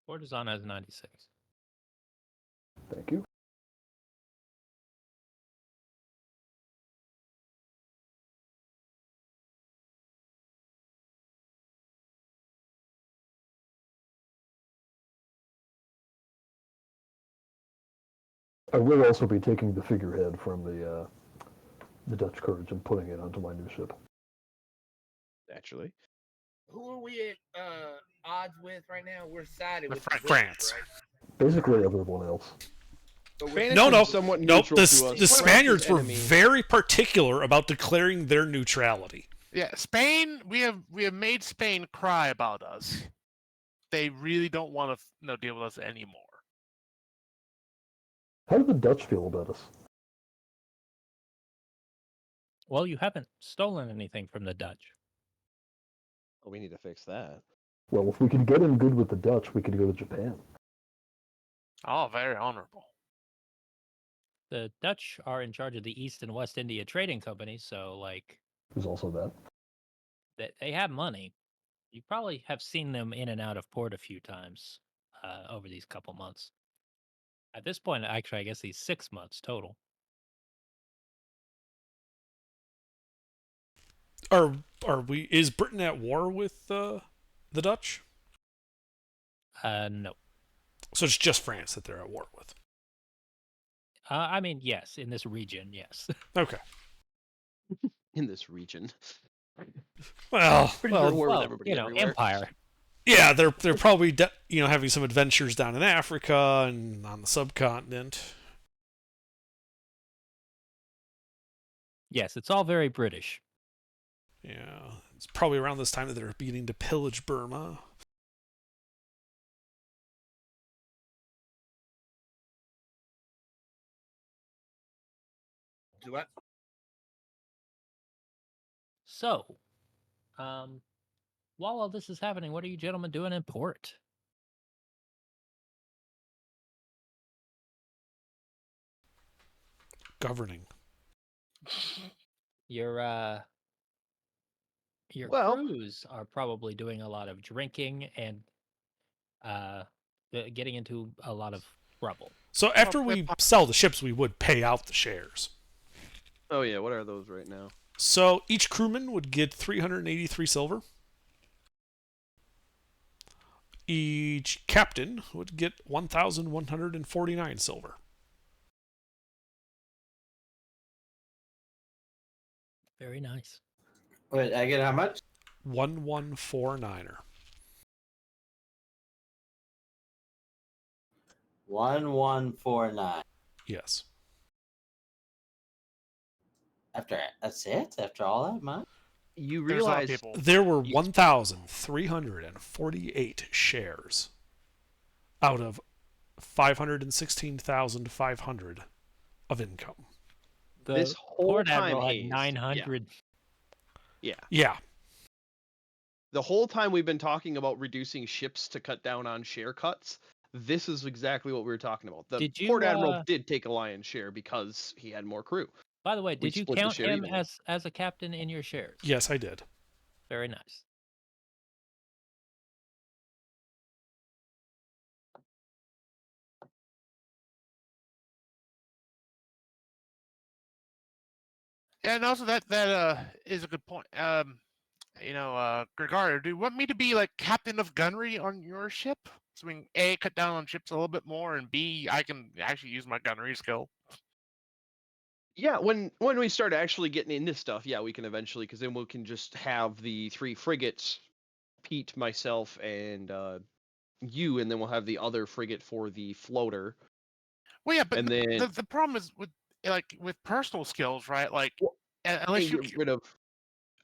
Speaker 2: Cortizon has 96.
Speaker 5: Thank you. I will also be taking the figurehead from the Dutch Courage and putting it onto my new ship.
Speaker 1: naturally.
Speaker 7: Who are we at odds with right now? We're sided with the British,
Speaker 3: France.
Speaker 7: right?
Speaker 5: Basically everyone else.
Speaker 7: But we're
Speaker 1: Spanish
Speaker 3: No,
Speaker 1: is
Speaker 3: no,
Speaker 1: somewhat
Speaker 3: nope.
Speaker 1: neutral to us.
Speaker 3: The
Speaker 1: France's
Speaker 3: Spaniards were
Speaker 1: enemy.
Speaker 3: very particular about declaring their neutrality.
Speaker 4: Yeah, Spain. We have made Spain cry about us. They really don't want to deal with us anymore.
Speaker 5: How do the Dutch feel about us?
Speaker 2: Well, you haven't stolen anything from the Dutch.
Speaker 1: Oh, we need to fix that.
Speaker 5: Well, if we could get in good with the Dutch, we could go to Japan.
Speaker 4: Oh, very honorable.
Speaker 2: The Dutch are in charge of the East and West India Trading Company, so like
Speaker 5: There's also that.
Speaker 2: they have money. You probably have seen them in and out of port a few times over these couple months. At this point, actually, I guess these 6 months total.
Speaker 3: Are we? Is Britain at war with the Dutch?
Speaker 2: No.
Speaker 3: So it's just France that they're at war with.
Speaker 2: I mean, yes, in this region, yes.
Speaker 3: Okay.
Speaker 1: In this region.
Speaker 3: Well,
Speaker 1: Pretty sure war with everybody
Speaker 2: you know,
Speaker 1: everywhere.
Speaker 2: empire.
Speaker 3: yeah, they're probably having some adventures down in Africa and on the subcontinent.
Speaker 2: Yes, it's all very British.
Speaker 3: Yeah, it's probably around this time that they're beginning to pillage Burma.
Speaker 7: Do what?
Speaker 2: So, while all this is happening, what are you gentlemen doing in port?
Speaker 3: Governing.
Speaker 2: Your
Speaker 1: Well-
Speaker 2: crews are probably doing a lot of drinking and getting into a lot of trouble.
Speaker 3: So after we sell the ships, we would pay out the shares.
Speaker 1: Oh yeah, what are those right now?
Speaker 3: So each crewman would get 383 silver. Each captain would get 1,149 silver.
Speaker 2: Very nice.
Speaker 6: Wait, I get how much?
Speaker 3: 1149er.
Speaker 6: 1149.
Speaker 3: Yes.
Speaker 6: That's it? After all that money?
Speaker 1: You
Speaker 4: There's a lot of
Speaker 1: realize
Speaker 4: people.
Speaker 3: There were 1,348 shares out of 516,500 of income.
Speaker 1: this
Speaker 2: The
Speaker 1: whole
Speaker 2: Port
Speaker 1: time
Speaker 2: Admiral had
Speaker 1: Hayes,
Speaker 2: 900.
Speaker 3: Yeah.
Speaker 1: the whole time we've been talking about reducing ships to cut down on share cuts, this is exactly what we were talking about. The
Speaker 2: Did you,
Speaker 1: Port Admiral did take a lion's share because he had more crew.
Speaker 2: By the way,
Speaker 1: we
Speaker 2: did you
Speaker 1: split the
Speaker 2: count
Speaker 1: share
Speaker 2: him
Speaker 1: evenly.
Speaker 2: as a captain in your shares?
Speaker 3: Yes, I did.
Speaker 2: Very nice.
Speaker 4: Yeah, and also that is a good point. Gregario, do you want me to be like captain of gunnery on your ship? So we can A, cut down on ships a little bit more, and B, I can actually use my gunnery skill.
Speaker 1: Yeah, when we start actually getting into stuff, yeah, we can eventually, because then we can just have the 3 frigates, Pete, myself, and you, and then we'll have the other frigate for the floater.
Speaker 4: Well, yeah, but
Speaker 1: And then
Speaker 4: the problem is with personal skills, right? Like
Speaker 1: Well,
Speaker 4: unless
Speaker 1: and
Speaker 4: you
Speaker 1: get rid of.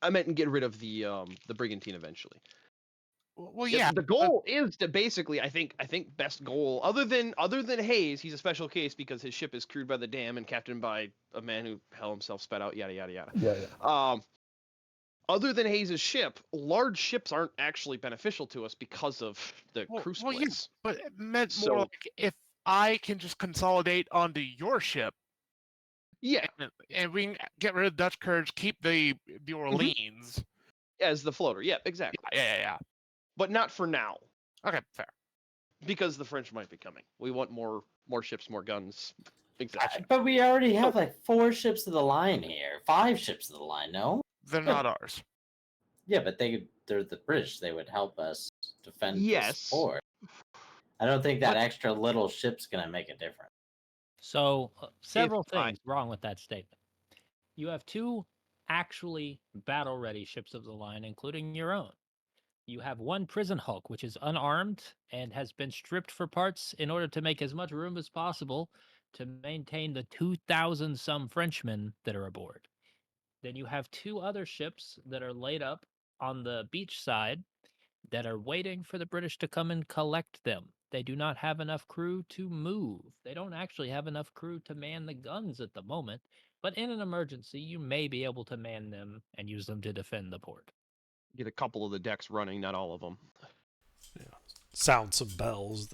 Speaker 1: I meant get rid of the brigantine eventually.
Speaker 4: well,
Speaker 1: Yep,
Speaker 4: yeah,
Speaker 1: the goal is to basically, I think best goal other than Hayes, he's a special case because his ship is crewed by the dam and captained by a man who hell himself spat out, yada yada yada.
Speaker 5: Yeah.
Speaker 1: Other than Hayes' ship, large ships aren't actually beneficial to us because of the crew
Speaker 4: Well, yeah,
Speaker 1: splits.
Speaker 4: but it meant more
Speaker 1: So-
Speaker 4: like if I can just consolidate onto your ship,
Speaker 1: Yeah,
Speaker 4: and we can get rid of Dutch Courage, keep the Orleans.
Speaker 1: as the floater. Yeah, exactly.
Speaker 4: Yeah.
Speaker 1: But not for now,
Speaker 4: Okay, fair.
Speaker 1: because the French might be coming. We want more ships, more guns. Exactly.
Speaker 6: But we already have like 4 ships of the line here. 5 ships of the line, no?
Speaker 4: They're not ours.
Speaker 6: Yeah, but they're the British. They would help us defend
Speaker 1: Yes.
Speaker 6: this fort. I don't think that
Speaker 4: But-
Speaker 6: extra little ship's gonna make a difference.
Speaker 2: So, several
Speaker 1: I-
Speaker 2: things wrong with that statement. You have 2 actually battle-ready ships of the line, including your own. You have one prison hulk, which is unarmed and has been stripped for parts in order to make as much room as possible to maintain the 2,000 some Frenchmen that are aboard. Then you have two other ships that are laid up on the beach side that are waiting for the British to come and collect them. They do not have enough crew to move. They don't actually have enough crew to man the guns at the moment, but in an emergency, you may be able to man them and use them to defend the port.
Speaker 1: Get a couple of the decks running, not all of them.
Speaker 3: Sound some bells.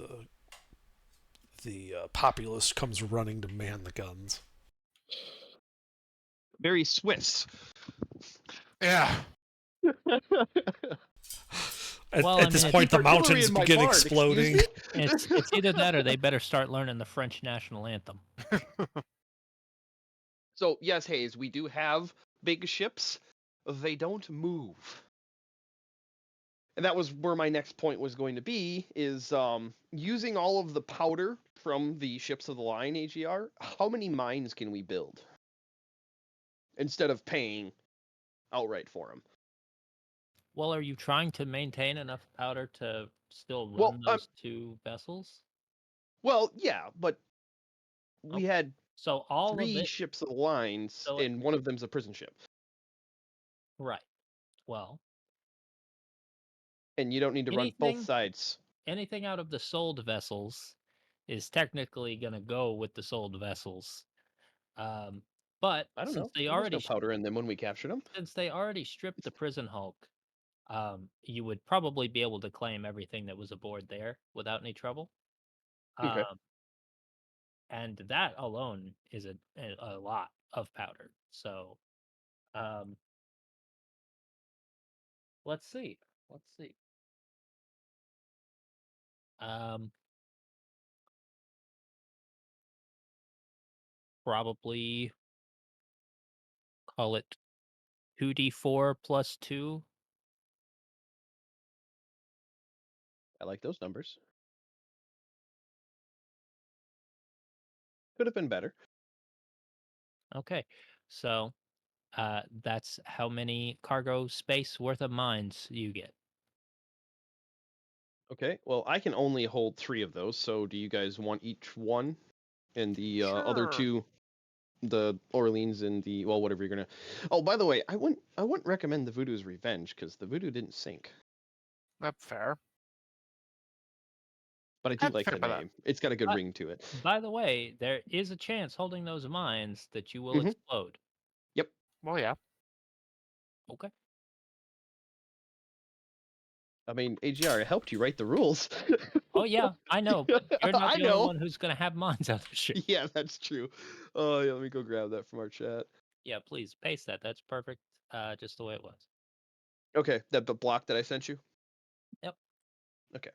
Speaker 3: The populace comes running to man the guns.
Speaker 1: Very Swiss.
Speaker 4: Yeah.
Speaker 3: At this point, the mountains begin exploding.
Speaker 2: It's either that or they better start learning the French national anthem.
Speaker 1: So, yes, Hayes, we do have big ships. They don't move. And that was where my next point was going to be, is using all of the powder from the ships of the line, AGR, how many mines can we build? Instead of paying outright for them.
Speaker 2: Well, are you trying to maintain enough powder to still run
Speaker 1: Well,
Speaker 2: those two vessels?
Speaker 1: Well, yeah, but we had
Speaker 2: So all of
Speaker 1: three
Speaker 2: it,
Speaker 1: ships of the lines,
Speaker 2: So-
Speaker 1: and one of them's a prison ship.
Speaker 2: right? Well,
Speaker 1: And you don't need to run both
Speaker 2: Anything-
Speaker 1: sides.
Speaker 2: anything out of the sold vessels is technically going to go with the sold vessels. But
Speaker 1: I don't
Speaker 2: since
Speaker 1: know.
Speaker 2: they
Speaker 1: There was
Speaker 2: already
Speaker 1: no powder in them when we captured them.
Speaker 2: since they already stripped the prison hulk, you would probably be able to claim everything that was aboard there without any trouble.
Speaker 1: Okay.
Speaker 2: And that alone is a lot of powder. So, let's see. Probably call it 2d4 plus 2.
Speaker 1: I like those numbers. Could have been better.
Speaker 2: Okay. So, that's how many cargo space worth of mines you get.
Speaker 1: Okay. Well, I can only hold 3 of those. So, do you guys want each one? And the other
Speaker 4: Sure.
Speaker 1: 2, the Orleans and the whatever you're gonna. Oh, by the way, I wouldn't recommend the Voodoo's Revenge because the Voodoo didn't sink.
Speaker 4: That's fair.
Speaker 1: But I do
Speaker 4: I'd
Speaker 1: like the
Speaker 4: fair by that.
Speaker 1: name. It's got a good
Speaker 2: I-
Speaker 1: ring to it.
Speaker 2: By the way, there is a chance holding those mines that you will
Speaker 1: Mhm.
Speaker 2: explode.
Speaker 4: Well, yeah.
Speaker 2: Okay.
Speaker 1: I mean, AGR, it helped you write the rules.
Speaker 2: Oh yeah, I know, but you're not
Speaker 1: I
Speaker 2: the
Speaker 1: know.
Speaker 2: only one who's gonna have mines out of shit.
Speaker 1: Yeah, that's true. Oh, yeah, let me go grab that from our chat.
Speaker 2: Yeah, please paste that. That's perfect. Just the way it was.
Speaker 1: Okay, the block that I sent you?
Speaker 2: Yep.
Speaker 1: Okay.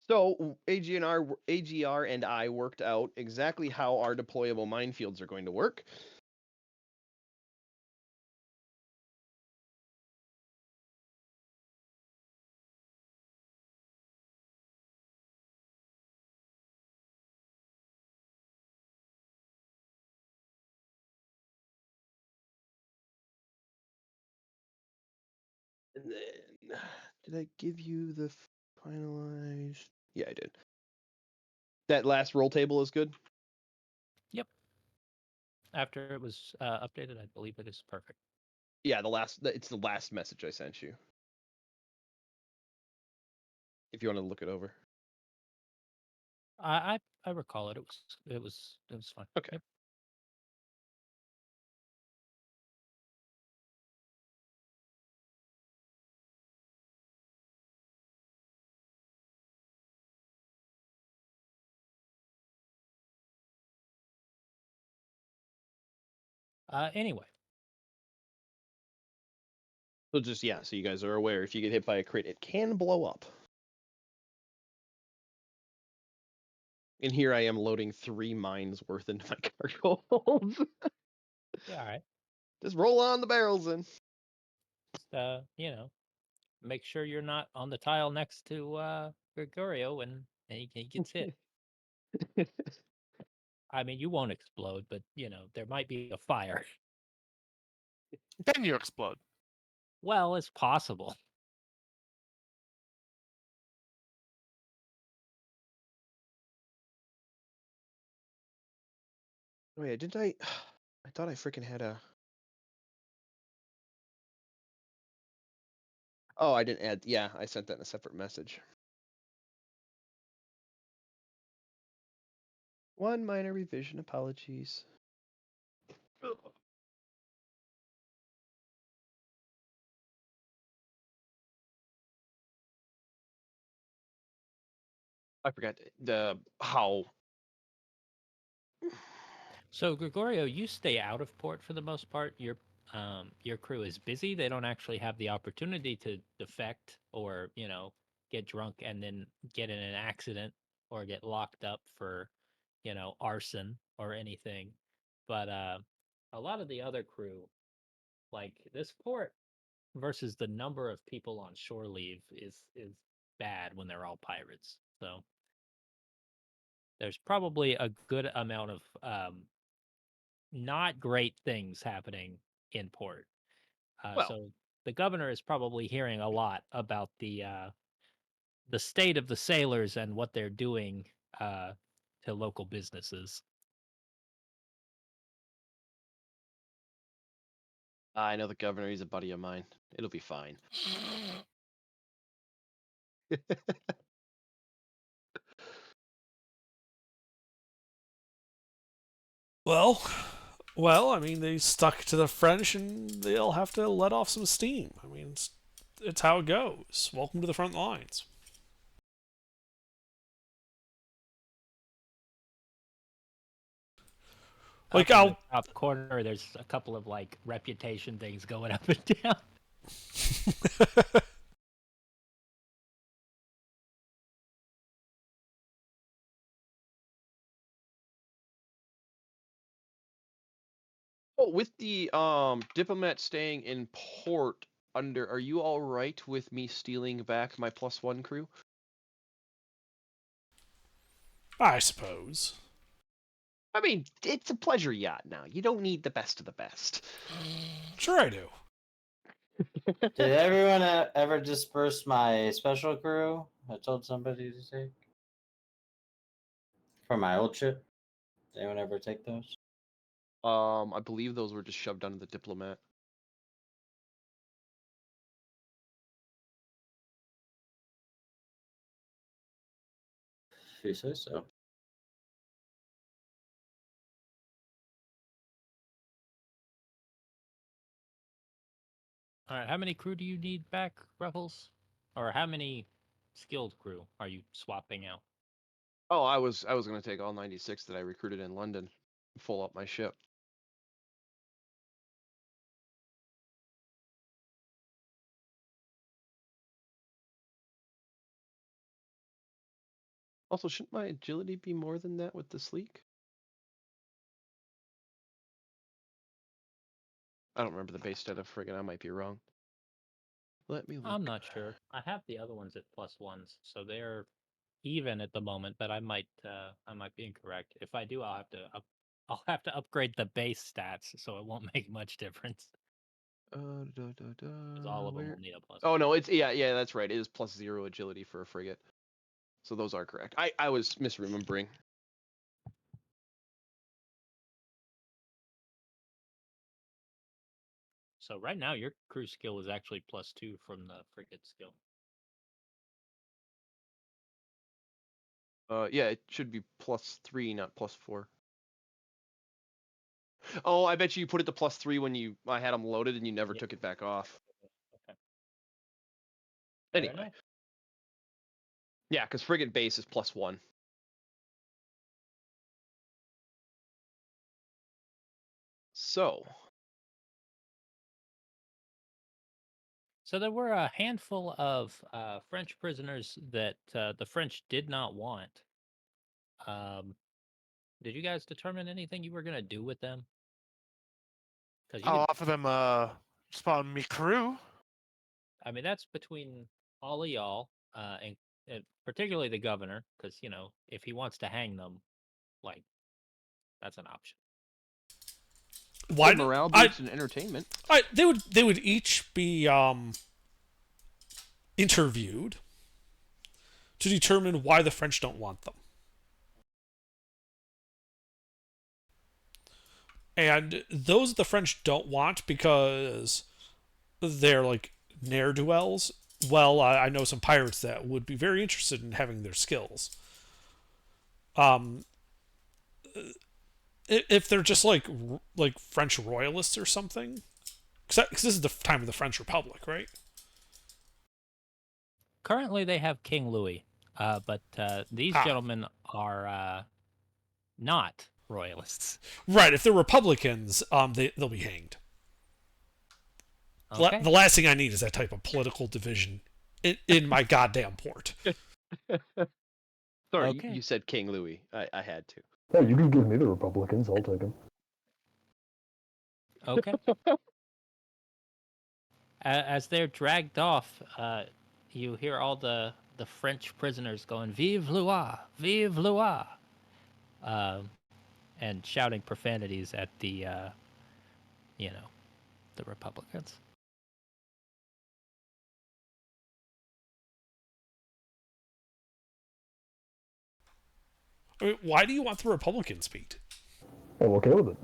Speaker 1: So AGR and I worked out exactly how our deployable minefields are going to work. And then, did I give you the finalized? Yeah, I did. That last roll table is good?
Speaker 2: After it was updated, I believe it is perfect.
Speaker 1: Yeah, it's the last message I sent you. If you want to look it over.
Speaker 2: I recall it. It was fine.
Speaker 1: Okay.
Speaker 2: Yep. Anyway,
Speaker 1: So just, yeah, so you guys are aware, if you get hit by a crit, it can blow up. And here I am loading 3 mines worth into my cargo holds.
Speaker 2: yeah, all right.
Speaker 1: Just roll on the barrels in.
Speaker 2: Just make sure you're not on the tile next to Gregorio when he gets hit. I mean, you won't explode, but there might be a fire.
Speaker 4: Then you explode.
Speaker 2: Well, it's possible.
Speaker 1: Oh yeah, didn't I? I thought I freaking had a. Oh, I didn't add. Yeah, I sent that in a separate message. One minor revision. Apologies. I forgot the how.
Speaker 2: So Gregorio, you stay out of port for the most part. Your crew is busy. They don't actually have the opportunity to defect or, get drunk and then get in an accident or get locked up for, arson or anything. But a lot of the other crew, like this port versus the number of people on shore leave is bad when they're all pirates. So there's probably a good amount of not great things happening in port.
Speaker 1: Well,
Speaker 2: So the governor is probably hearing a lot about the state of the sailors and what they're doing uh, to local businesses.
Speaker 1: I know the governor. He's a buddy of mine. It'll be fine.
Speaker 3: Well, I mean, they stuck to the French, and they'll have to let off some steam. I mean, it's how it goes. Welcome to the front lines. Like,
Speaker 2: Up in the
Speaker 3: I'll.
Speaker 2: top corner, there's a couple of like reputation things going up and down.
Speaker 1: Oh, with the diplomat staying in port under, are you all right with me stealing back my +1 crew?
Speaker 3: I suppose.
Speaker 1: I mean, it's a pleasure yacht now. You don't need the best of the best.
Speaker 3: Sure, I do.
Speaker 6: Did everyone ever disperse my special crew? I told somebody to take for my old ship. Did anyone ever take those?
Speaker 1: I believe those were just shoved under the diplomat.
Speaker 6: If you say so.
Speaker 2: All right, how many crew do you need back, Ruffles? Or how many skilled crew are you swapping out?
Speaker 1: Oh, I was gonna take all 96 that I recruited in London, full up my ship. Also, shouldn't my agility be more than that with the sleek? I don't remember the base stat of friggin'. I might be wrong. Let me look.
Speaker 2: I'm not sure. I have the other ones at +1s, so they're even at the moment, but I might be incorrect. If I do, I'll have to upgrade the base stats, so it won't make much difference. Because all of them
Speaker 1: Where?
Speaker 2: will need a +1.
Speaker 1: Oh no, it's yeah, that's right. It is +0 agility for a frigate. So those are correct. I was misremembering.
Speaker 2: So right now, your crew skill is actually +2 from the frigate skill.
Speaker 1: Yeah, it should be +3, not +4. Oh, I bet you put it to +3 when I had them loaded and you never
Speaker 2: Yeah.
Speaker 1: took it back off.
Speaker 2: Okay. Fair
Speaker 1: Anyway,
Speaker 2: enough.
Speaker 1: yeah, because frigate base is +1. So,
Speaker 2: So there were a handful of French prisoners that the French did not want. Did you guys determine anything you were gonna do with them? Because you
Speaker 4: I'll
Speaker 2: could,
Speaker 4: offer them spawn me crew.
Speaker 2: I mean, that's between all of y'all, and particularly the governor, because if he wants to hang them, like that's an option.
Speaker 3: Why
Speaker 1: Good morale
Speaker 3: I,
Speaker 1: boost and entertainment.
Speaker 3: they would each be interviewed to determine why the French don't want them. And those the French don't want because they're like ne'er-do-wells. Well, I know some pirates that would be very interested in having their skills. If they're just like French royalists or something, because this is the time of the French Republic, right?
Speaker 2: Currently, they have King Louis, but these gentlemen are not royalists.
Speaker 3: Right. If they're Republicans, they'll be hanged.
Speaker 2: Okay.
Speaker 3: The last thing I need is that type of political division in my goddamn port.
Speaker 1: Sorry,
Speaker 2: Okay.
Speaker 1: you said King Louis. I had to.
Speaker 5: Hey, you can give me the Republicans. I'll take them.
Speaker 2: Okay. As they're dragged off, you hear all the French prisoners going "Vive Vive Loire," and shouting profanities at the the Republicans.
Speaker 3: I mean, why do you want the Republicans beat?
Speaker 5: I'm okay with it.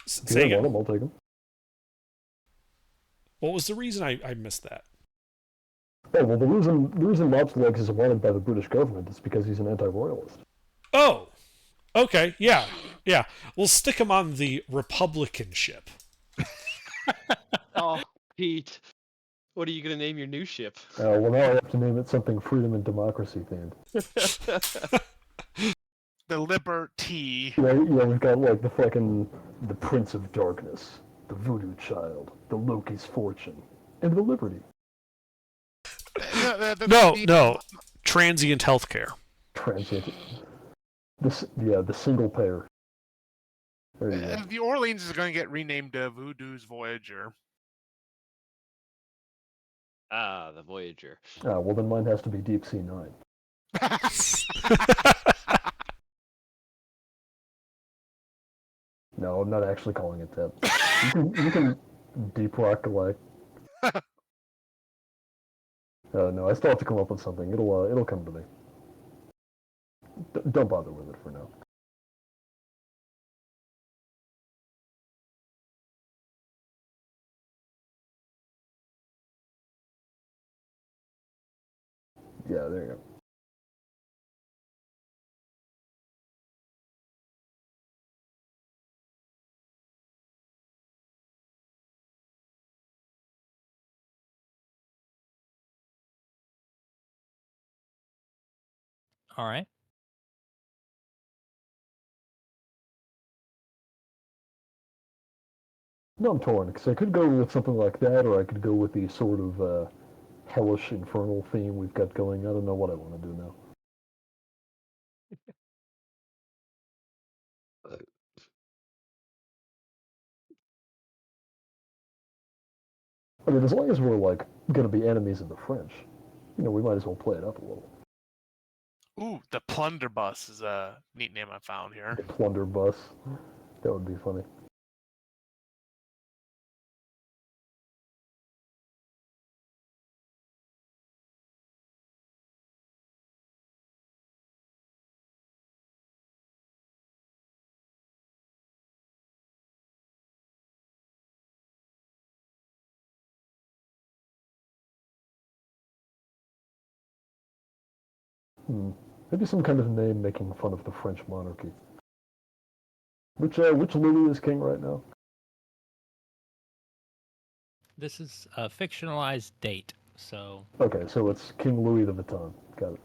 Speaker 5: If
Speaker 3: Say
Speaker 5: you want
Speaker 3: again.
Speaker 5: them, I'll take them.
Speaker 3: What was the reason I missed that?
Speaker 5: Oh, well, the reason Lobster Legs is wanted by the British government is because he's an anti-royalist.
Speaker 3: Oh, okay, yeah. We'll stick him on the Republican ship.
Speaker 1: Oh, Pete. What are you going to name your new ship?
Speaker 5: Well, now I have to name it something freedom and democracy themed.
Speaker 4: The Liberty.
Speaker 5: Yeah, we've got like the Prince of Darkness, the Voodoo Child, the Loki's Fortune, and the Liberty.
Speaker 3: No. Transient healthcare.
Speaker 5: Transient. The single payer. There you go.
Speaker 4: The Orleans is going to get renamed Voodoo's Voyager.
Speaker 1: Ah, the Voyager.
Speaker 5: Well, then mine has to be Deep Sea Nine. No, I'm not actually calling it that. You can Deep Rock Galactic. No, I still have to come up with something. It'll come to me. Don't bother with it for now. Yeah, there you go.
Speaker 2: All right.
Speaker 5: No, I'm torn, because I could go with something like that, or I could go with the sort of hellish infernal theme we've got going. I don't know what I want to do now. I mean, as long as we're like going to be enemies of the French, we might as well play it up a little.
Speaker 4: Ooh, the Plunderbus is a neat name I found here.
Speaker 5: The Plunder Bus. That would be funny. Maybe some kind of name making fun of the French monarchy. Which Louis is king right now?
Speaker 2: This is a fictionalized date, so
Speaker 5: Okay, so it's King Louis the Vuitton. Got it.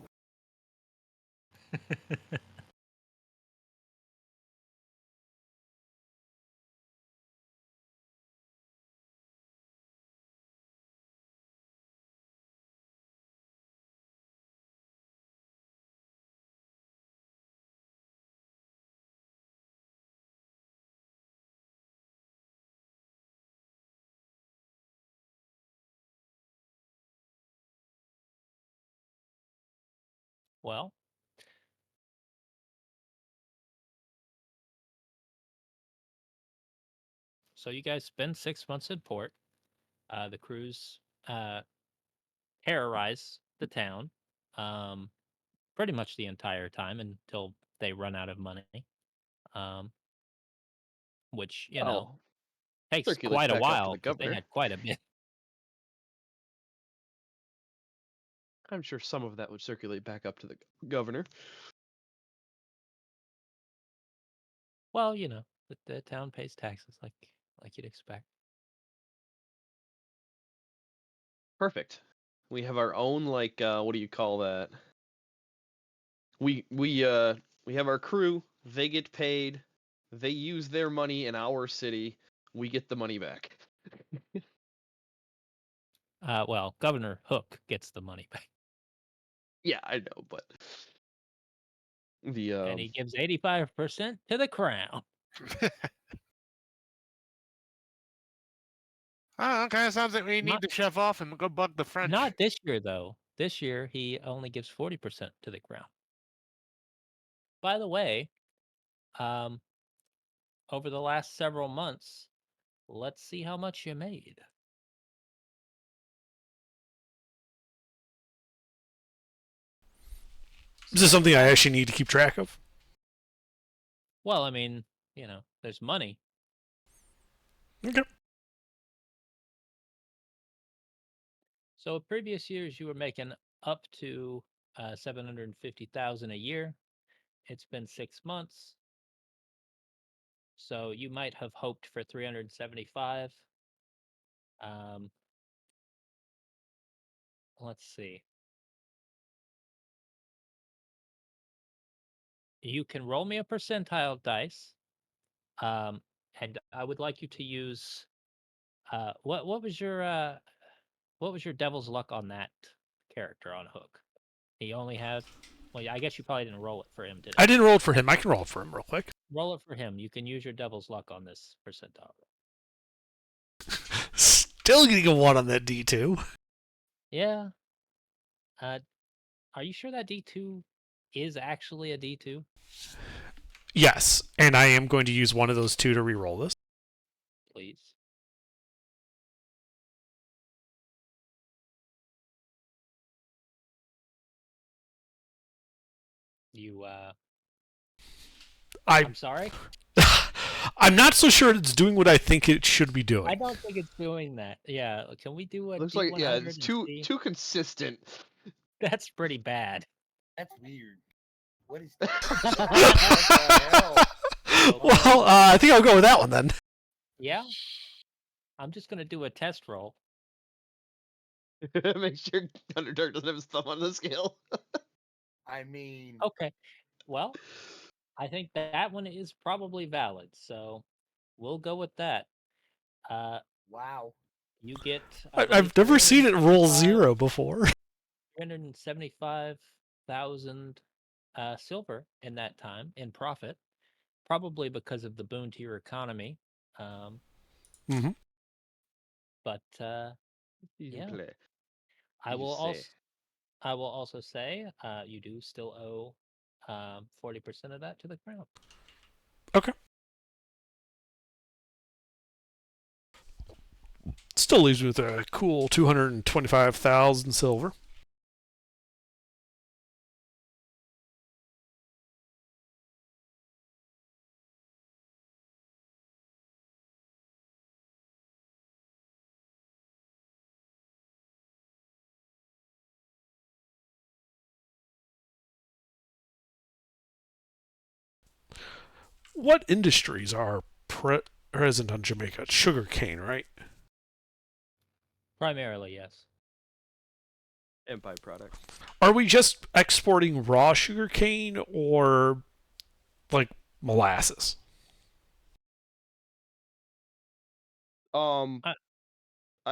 Speaker 2: well, So you guys spend 6 months in port. The crews terrorize the town pretty much the entire time until they run out of money, um, which, takes
Speaker 1: circulates
Speaker 2: quite a
Speaker 1: back up to
Speaker 2: while
Speaker 1: the
Speaker 2: because they
Speaker 1: governor.
Speaker 2: had quite a bit.
Speaker 1: I'm sure some of that would circulate back up to the governor.
Speaker 2: Well, the town pays taxes like you'd expect.
Speaker 1: Perfect. We have our own what do you call that? We have our crew. They get paid. They use their money in our city. We get the money back.
Speaker 2: Well, Governor Hook gets the money back,
Speaker 1: Yeah, I know, but the
Speaker 2: and he gives 85% to the crown.
Speaker 4: Oh, okay. Sounds like we need
Speaker 2: Not
Speaker 4: to shove off and go bug the French.
Speaker 2: not this year though. This year he only gives 40% to the crown. By the way, um, over the last several months, let's see how much you made.
Speaker 3: Is this something I actually need to keep track of?
Speaker 2: Well, I mean, there's money.
Speaker 3: Okay.
Speaker 2: So previous years you were making up to 750,000 a year. It's been 6 months. So you might have hoped for 375. Let's see. You can roll me a percentile dice. And I would like you to use what was your devil's luck on that character on Hook? He only had, well, I guess you probably didn't roll it for him, did
Speaker 3: I
Speaker 2: you?
Speaker 3: didn't roll it for him. I can roll it for him real quick.
Speaker 2: Roll it for him. You can use your devil's luck on this percentile.
Speaker 3: Still getting a 1 on that D2.
Speaker 2: Yeah. Are you sure that D2 is actually a D2?
Speaker 3: Yes, and I am going to use one of those 2 to re-roll this.
Speaker 2: Please. You I'm sorry?
Speaker 3: I'm not so sure it's doing what I think it should be doing.
Speaker 2: I don't think it's doing that. Yeah, can we do a
Speaker 1: looks
Speaker 2: D100
Speaker 1: like it's
Speaker 2: and
Speaker 1: too
Speaker 2: see?
Speaker 1: too consistent.
Speaker 2: That's pretty bad.
Speaker 7: That's weird. What is
Speaker 3: Well, I think I'll go with that one then.
Speaker 2: Yeah? I'm just gonna do a test roll.
Speaker 1: Make sure Underdark doesn't have his thumb on the scale.
Speaker 7: I mean,
Speaker 2: Okay. Well, I think that one is probably valid, so we'll go with that.
Speaker 7: wow.
Speaker 2: You get
Speaker 3: I've never seen it roll 0 before.
Speaker 2: 375,000 silver in that time in profit, probably because of the boon to your economy.
Speaker 3: Mm-hmm.
Speaker 2: But
Speaker 1: Easy
Speaker 2: yeah,
Speaker 1: play.
Speaker 2: I
Speaker 1: You
Speaker 2: will
Speaker 1: say.
Speaker 2: also say you do still owe 40% of that to the crown.
Speaker 3: Okay. Still leaves me with a cool 225,000 silver. What industries are present on Jamaica? It's sugar cane, right?
Speaker 2: Primarily, yes.
Speaker 1: And byproduct.
Speaker 3: Are we just exporting raw sugar cane or like molasses?
Speaker 1: I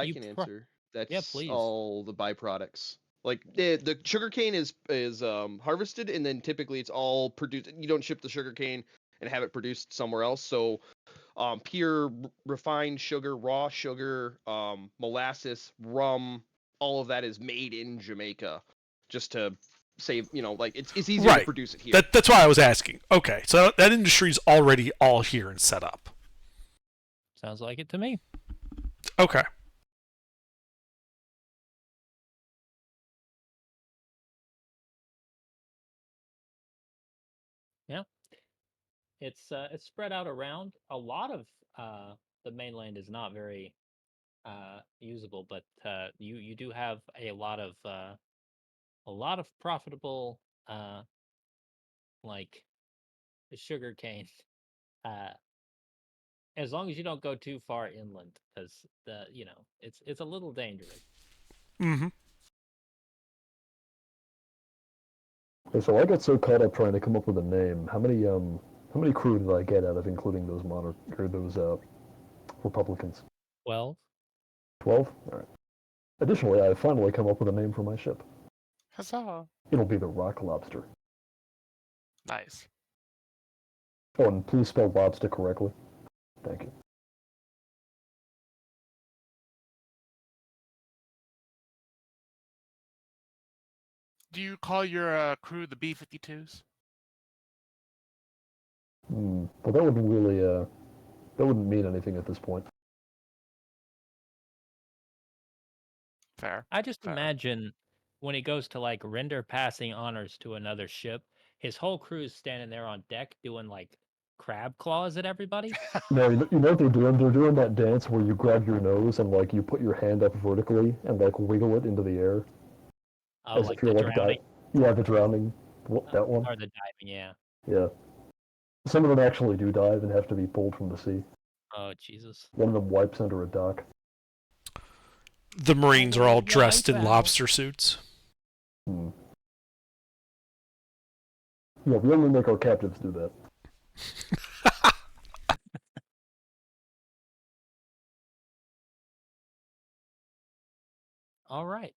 Speaker 2: you
Speaker 1: can
Speaker 2: pro-
Speaker 1: answer. That's
Speaker 2: Yeah, please.
Speaker 1: all the byproducts. Like the sugarcane is harvested, and then typically it's all produced. You don't ship the sugarcane and have it produced somewhere else. So pure refined sugar, raw sugar, molasses, rum, all of that is made in Jamaica, just to save. Like it's easier to
Speaker 3: Right.
Speaker 1: produce it here.
Speaker 3: That's why I was asking. Okay, so that industry's already all here and set up.
Speaker 2: Sounds like it to me.
Speaker 3: Okay.
Speaker 2: Yeah. It's spread out around. A lot of the mainland is not very usable, but you do have a lot of profitable like sugar cane. Uh, as long as you don't go too far inland, because it's a little dangerous.
Speaker 3: Mm-hmm.
Speaker 5: Okay, so I got so caught up trying to come up with a name. How many crew did I get out of including those Republicans?
Speaker 2: 12.
Speaker 5: 12? All right. Additionally, I finally come up with a name for my ship.
Speaker 4: Huzzah!
Speaker 5: It'll be the Rock Lobster.
Speaker 4: Nice.
Speaker 5: Oh, and please spell lobster correctly. Thank you.
Speaker 4: Do you call your crew the B-52s?
Speaker 5: Well, that wouldn't really, that wouldn't mean anything at this point.
Speaker 4: Fair.
Speaker 2: I just
Speaker 4: Fair.
Speaker 2: imagine when he goes to like render passing honors to another ship, his whole crew's standing there on deck doing like crab claws at everybody.
Speaker 5: No, you know what they're doing? They're doing that dance where you grab your nose and like you put your hand up vertically and like wiggle it into the air
Speaker 2: Oh,
Speaker 5: as
Speaker 2: like
Speaker 5: if you're
Speaker 2: the
Speaker 5: like
Speaker 2: drowning.
Speaker 5: Yeah, the drowning. That one.
Speaker 2: Or the diving, yeah.
Speaker 5: Yeah. Some of them actually do dive and have to be pulled from the sea.
Speaker 2: Oh, Jesus.
Speaker 5: One of them wipes under a dock.
Speaker 3: The Marines are all
Speaker 2: Wipe
Speaker 3: dressed in
Speaker 2: out.
Speaker 3: lobster suits.
Speaker 5: Yeah, we only make our captives do that.
Speaker 2: All right.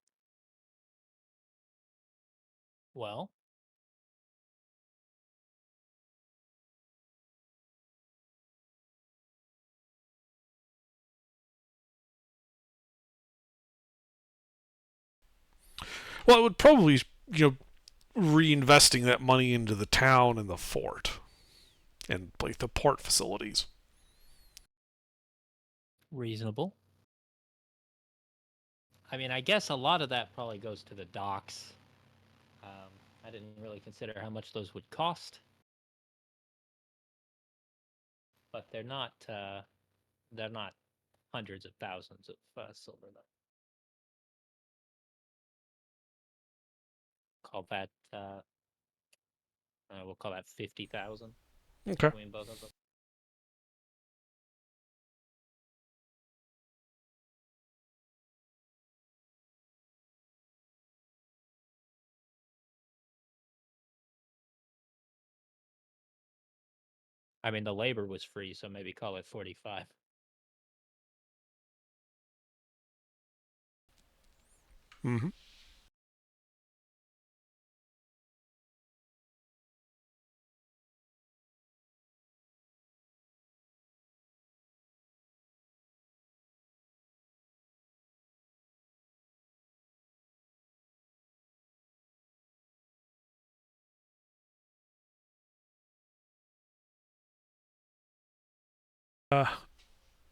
Speaker 2: Well,
Speaker 3: Well, it would probably, reinvesting that money into the town and the fort and like the port facilities.
Speaker 2: reasonable. I mean, I guess a lot of that probably goes to the docks. I didn't really consider how much those would cost, but they're not hundreds of thousands of silver though. Call that we'll call that 50,000
Speaker 3: Okay.
Speaker 2: between both of them. I mean, the labor was free, so maybe call it 45.
Speaker 3: Mm-hmm.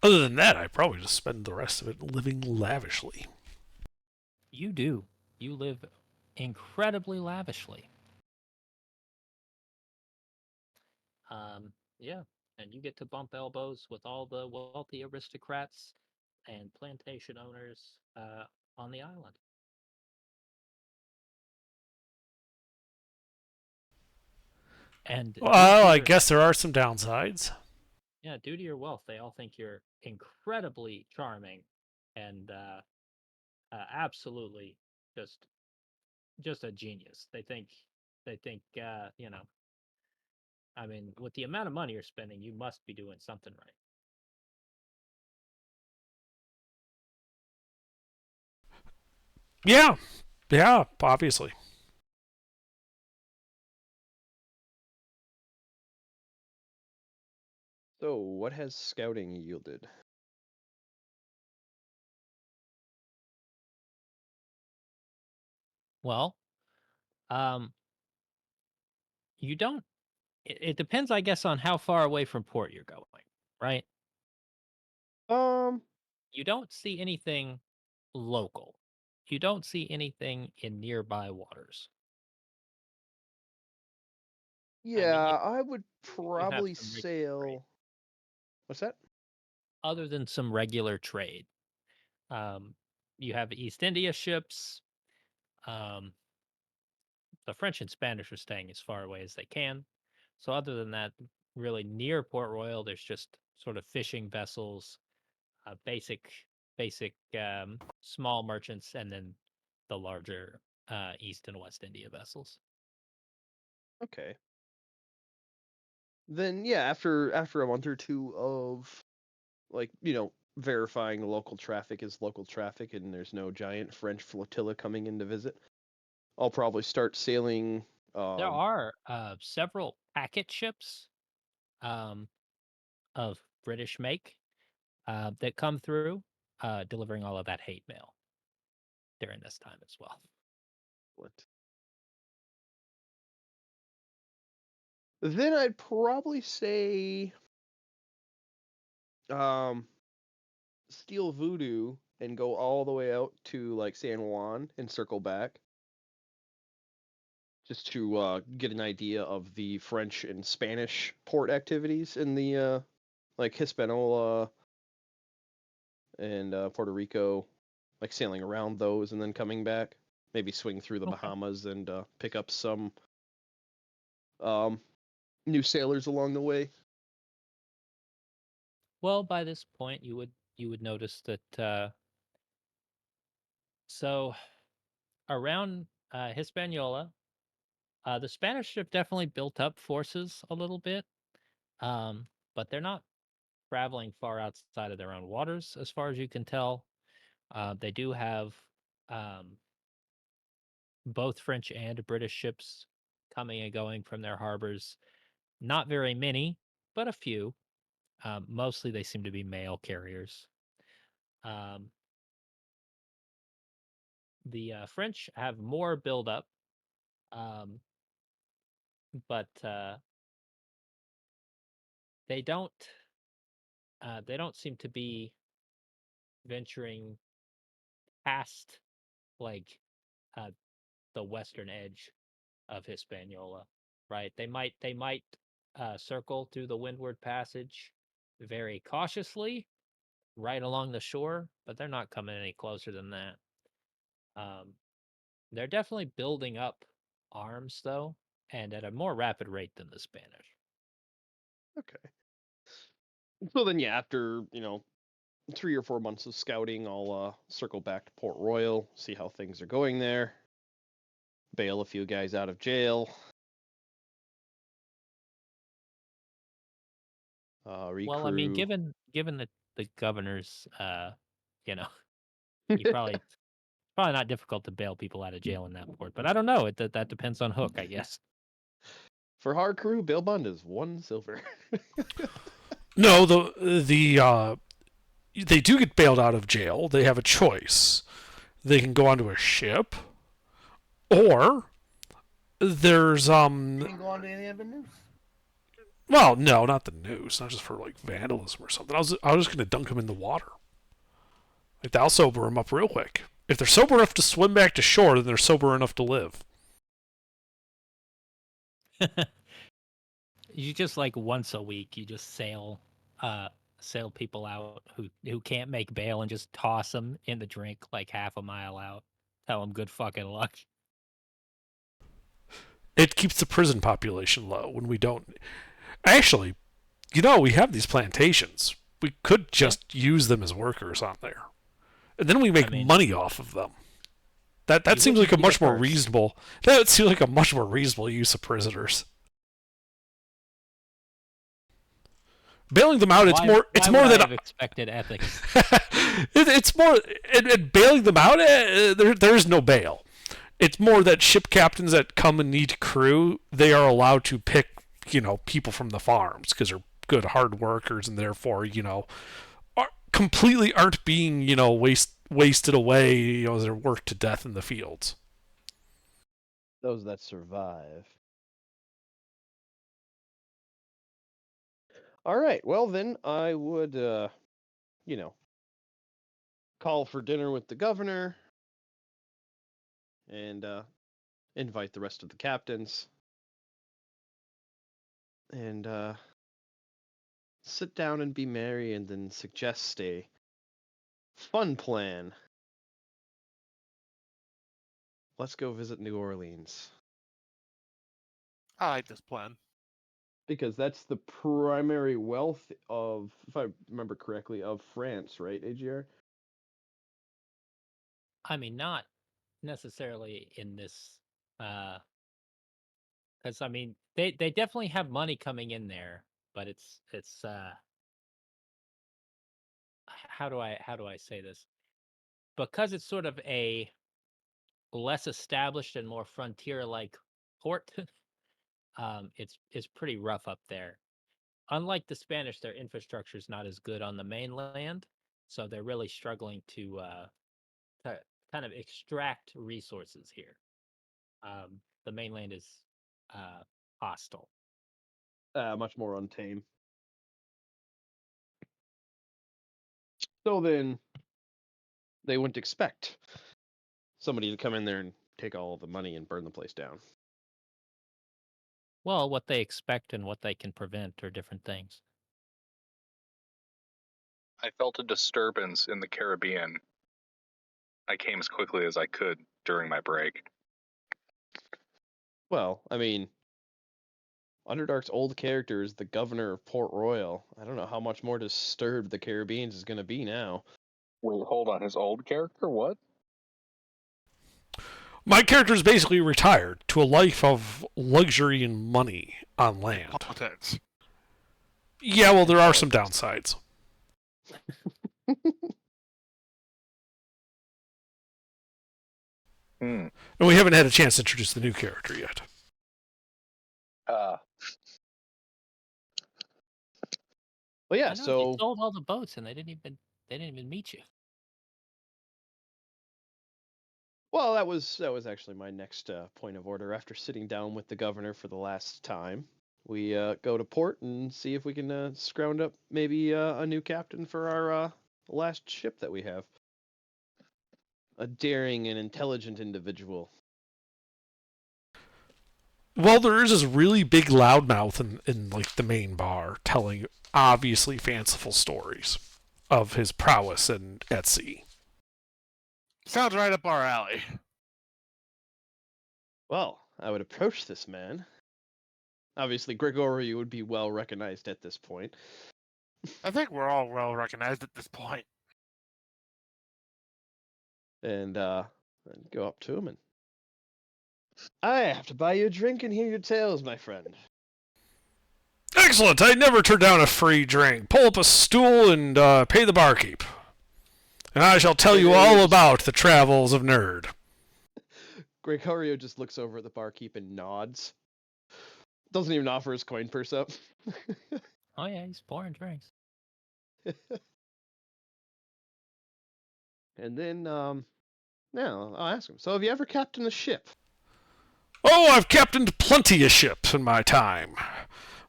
Speaker 3: Other than that, I probably just spend the rest of it living lavishly.
Speaker 2: You do. You live incredibly lavishly. Yeah, and you get to bump elbows with all the wealthy aristocrats and plantation owners on the island. And
Speaker 3: Well, I guess there are some downsides.
Speaker 2: Yeah, due to your wealth, they all think you're incredibly charming and absolutely just a genius. They think I mean, with the amount of money you're spending, you must be doing something right.
Speaker 3: Yeah. Yeah, obviously.
Speaker 1: So, what has scouting yielded?
Speaker 2: Well, um, you don't. It depends, I guess, on how far away from port you're going, right? You don't see anything local. You don't see anything in nearby waters.
Speaker 1: Yeah,
Speaker 2: you
Speaker 1: I would
Speaker 2: do have
Speaker 1: probably
Speaker 2: some regular trade,
Speaker 1: sail. What's that?
Speaker 2: other than some regular trade. Um, you have East India ships. Um, the French and Spanish are staying as far away as they can. So other than that, really near Port Royal, there's just sort of fishing vessels, basic small merchants, and then the larger East and West India vessels.
Speaker 1: Okay. Then yeah, after a month or two of verifying local traffic is local traffic and there's no giant French flotilla coming in to visit, I'll probably start sailing.
Speaker 2: There are several packet ships um, of British make that come through, delivering all of that hate mail during this time as well.
Speaker 1: What? Then I'd probably say steal Voodoo and go all the way out to like San Juan and circle back, just to get an idea of the French and Spanish port activities in the like Hispaniola and Puerto Rico, like sailing around those and then coming back. Maybe swing through the
Speaker 2: Okay.
Speaker 1: Bahamas and pick up some um, new sailors along the way.
Speaker 2: Well, by this point, you would notice that so around Hispaniola, the Spanish have definitely built up forces a little bit, but they're not traveling far outside of their own waters, as far as you can tell. They do have um, both French and British ships coming and going from their harbors. Not very many, but a few. Mostly they seem to be mail carriers. Um, the French have more buildup, um, but they don't they don't seem to be venturing past like uh, the western edge of Hispaniola, right? They might circle through the Windward Passage very cautiously right along the shore, but they're not coming any closer than that. Um, they're definitely building up arms though, and at a more rapid rate than the Spanish.
Speaker 1: Okay. So then, yeah, after 3 or 4 months of scouting, I'll circle back to Port Royal, see how things are going there, bail a few guys out of jail,
Speaker 2: Well, I mean,
Speaker 1: recrew.
Speaker 2: given the governor's, you know, you probably not difficult to bail people out of jail in that port, but I don't know. That depends on Hook, I guess.
Speaker 1: For hard crew, bail bond is 1 silver.
Speaker 3: No, they do get bailed out of jail. They have a choice. They can go onto a ship, or there's
Speaker 7: Can't go on to any other news.
Speaker 3: well, no, not the noose, not just for like vandalism or something. I was just gonna dunk them in the water. Like that'll sober them up real quick. If they're sober enough to swim back to shore, then they're sober enough to live.
Speaker 2: You just like once a week, you just sail people out who can't make bail and just toss them in the drink like half a mile out. Tell them good fucking luck.
Speaker 3: It keeps the prison population low when we don't. Actually, we have these plantations. We could just use them as workers on there, and then we make
Speaker 2: mean,
Speaker 3: money off of them. That
Speaker 2: you
Speaker 3: seems like a
Speaker 2: wouldn't be the
Speaker 3: much more
Speaker 2: first.
Speaker 3: reasonable. That seems like a much more reasonable use of prisoners. Bailing them out, it's
Speaker 2: Why-
Speaker 3: more.
Speaker 2: why
Speaker 3: It's
Speaker 2: would
Speaker 3: more
Speaker 2: I
Speaker 3: than
Speaker 2: have expected ethics.
Speaker 3: it's more. And bailing them out, there is no bail. It's more that ship captains that come and need crew, they are allowed to pick, people from the farms because they're good hard workers and therefore, completely aren't being, wasted away, as they're worked to death in the fields.
Speaker 1: Those that survive. All right. Well, then I would, call for dinner with the governor and invite the rest of the captains and sit down and be merry, and then suggest a fun plan. Let's go visit New Orleans.
Speaker 4: I like this plan.
Speaker 1: Because that's the primary wealth of, if I remember correctly, of France, right, AGR?
Speaker 2: I mean, not necessarily in this, because I mean, they definitely have money coming in there, but it's how do I say this? Because it's sort of a less established and more frontier-like port, it's pretty rough up there. Unlike the Spanish, their infrastructure is not as good on the mainland, so they're really struggling to kind of extract resources here. The mainland is hostile.
Speaker 1: Much more untamed. So then, they wouldn't expect somebody to come in there and take all the money and burn the place down.
Speaker 2: Well, what they expect and what they can prevent are different things.
Speaker 8: I felt a disturbance in the Caribbean. I came as quickly as I could during my break.
Speaker 1: Well, I mean, Underdark's old character is the governor of Port Royal. I don't know how much more disturbed the Caribbeans is going to be now.
Speaker 8: Wait, hold on. His old character? What?
Speaker 3: My character is basically retired to a life of luxury and money on land.
Speaker 4: Politics.
Speaker 3: Yeah, well, there are some downsides. And we haven't had a chance to introduce the new character yet.
Speaker 1: Well, yeah.
Speaker 2: I know,
Speaker 1: So
Speaker 2: they sold all the boats and they didn't even meet you.
Speaker 1: Well, that was actually my next point of order. After sitting down with the governor for the last time, we go to port and see if we can scrounge up maybe a new captain for our last ship that we have. A daring and intelligent individual.
Speaker 3: Well, there is this really big loudmouth in like the main bar, telling obviously fanciful stories of his prowess at sea.
Speaker 4: Sounds right up our alley.
Speaker 1: Well, I would approach this man. Obviously, Gregory would be well recognized at this point.
Speaker 4: I think we're all well recognized at this point.
Speaker 1: And go up to him and... I have to buy you a drink and hear your tales, my friend.
Speaker 3: Excellent! I never turn down a free drink. Pull up a stool and pay the barkeep. And I shall tell you all about the travels of Nerd.
Speaker 1: Gregorio just looks over at the barkeep and nods. Doesn't even offer his coin purse up.
Speaker 2: Oh yeah, he's pouring drinks.
Speaker 1: And then, I'll ask him. So have you ever captained a ship?
Speaker 3: Oh, I've captained plenty of ships in my time.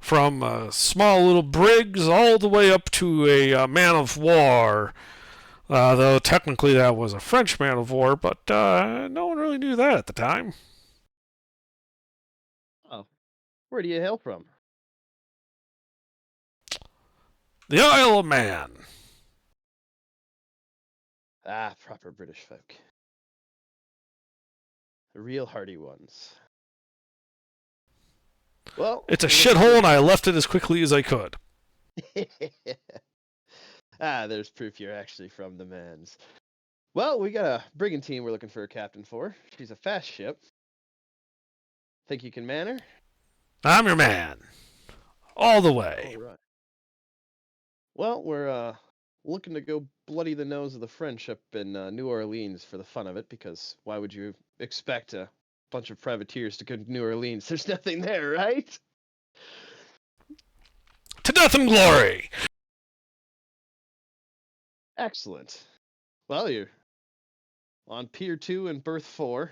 Speaker 3: From small little brigs all the way up to a man of war. Though technically that was a French man of war, but no one really knew that at the time.
Speaker 1: Oh. Where do you hail from?
Speaker 3: The Isle of Man.
Speaker 1: Ah, proper British folk. The real hardy ones. Well,
Speaker 3: It's a shithole, and I left it as quickly as I could.
Speaker 1: There's proof you're actually from the Mans. Well, we got a brigantine we're looking for a captain for. She's a fast ship. Think you can man her?
Speaker 3: I'm your man. All the way.
Speaker 1: All right. Well, we're looking to go bloody the nose of the French up in New Orleans for the fun of it, because why would you expect a bunch of privateers to go to New Orleans? There's nothing there, right?
Speaker 3: To death and glory!
Speaker 1: Excellent. Well, you're on Pier 2 and Berth 4.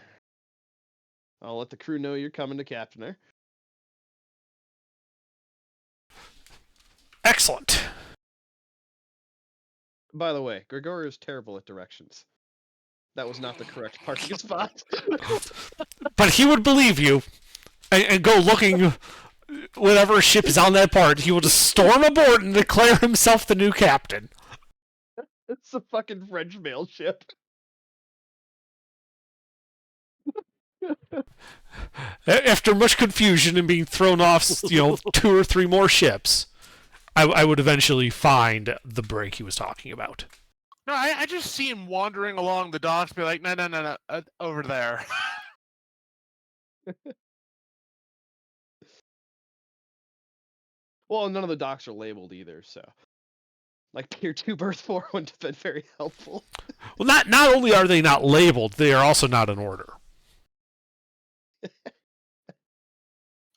Speaker 1: I'll let the crew know you're coming to captain her.
Speaker 3: Excellent.
Speaker 1: By the way, Gregorio is terrible at directions. That was not the correct parking spot.
Speaker 3: But he would believe you and go looking whatever ship is on that part. He will just storm aboard and declare himself the new captain.
Speaker 1: It's a fucking French mail ship.
Speaker 3: After much confusion and being thrown off, 2 or 3 more ships, I would eventually find the break he was talking about.
Speaker 4: No, I just see him wandering along the docks, be like, no, over there.
Speaker 1: Well, none of the docks are labeled either, so like Pier 2 Berth 4 wouldn't have been very helpful.
Speaker 3: Well, not only are they not labeled, they are also not in order.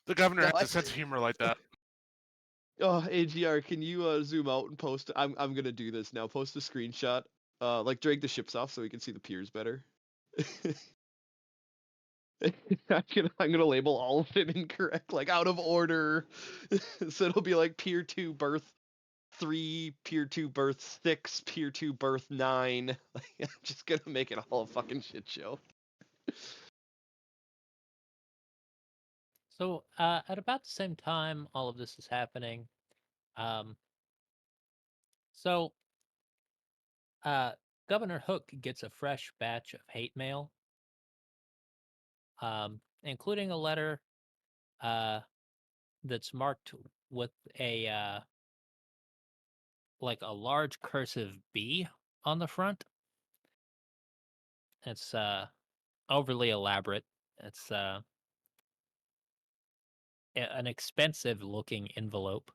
Speaker 4: The governor has a sense of humor like that.
Speaker 1: Oh, AGR, can you zoom out and post? I'm gonna do this now. Post a screenshot. Like drag the ships off so we can see the piers better. I'm gonna label all of them incorrect, like out of order. So it'll be like Pier 2 Berth 3, Pier 2 Berth 6, Pier 2 Berth 9. Like, I'm just gonna make it all a fucking shit show.
Speaker 2: So at about the same time all of this is happening, so Governor Hook gets a fresh batch of hate mail, including a letter that's marked with a like a large cursive B on the front. It's overly elaborate. It's an expensive looking envelope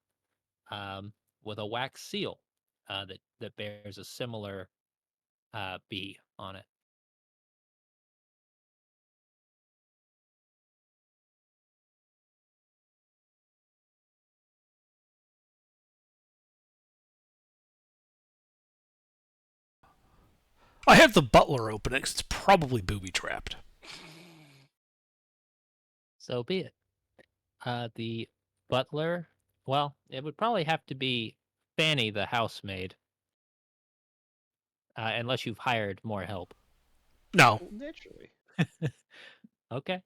Speaker 2: with a wax seal that bears a similar B on it.
Speaker 3: I have the butler open it 'cause it's probably booby trapped.
Speaker 2: So be it. The butler, well, it would probably have to be Fanny, the housemaid, unless you've hired more help.
Speaker 3: No.
Speaker 1: Naturally.
Speaker 2: Okay.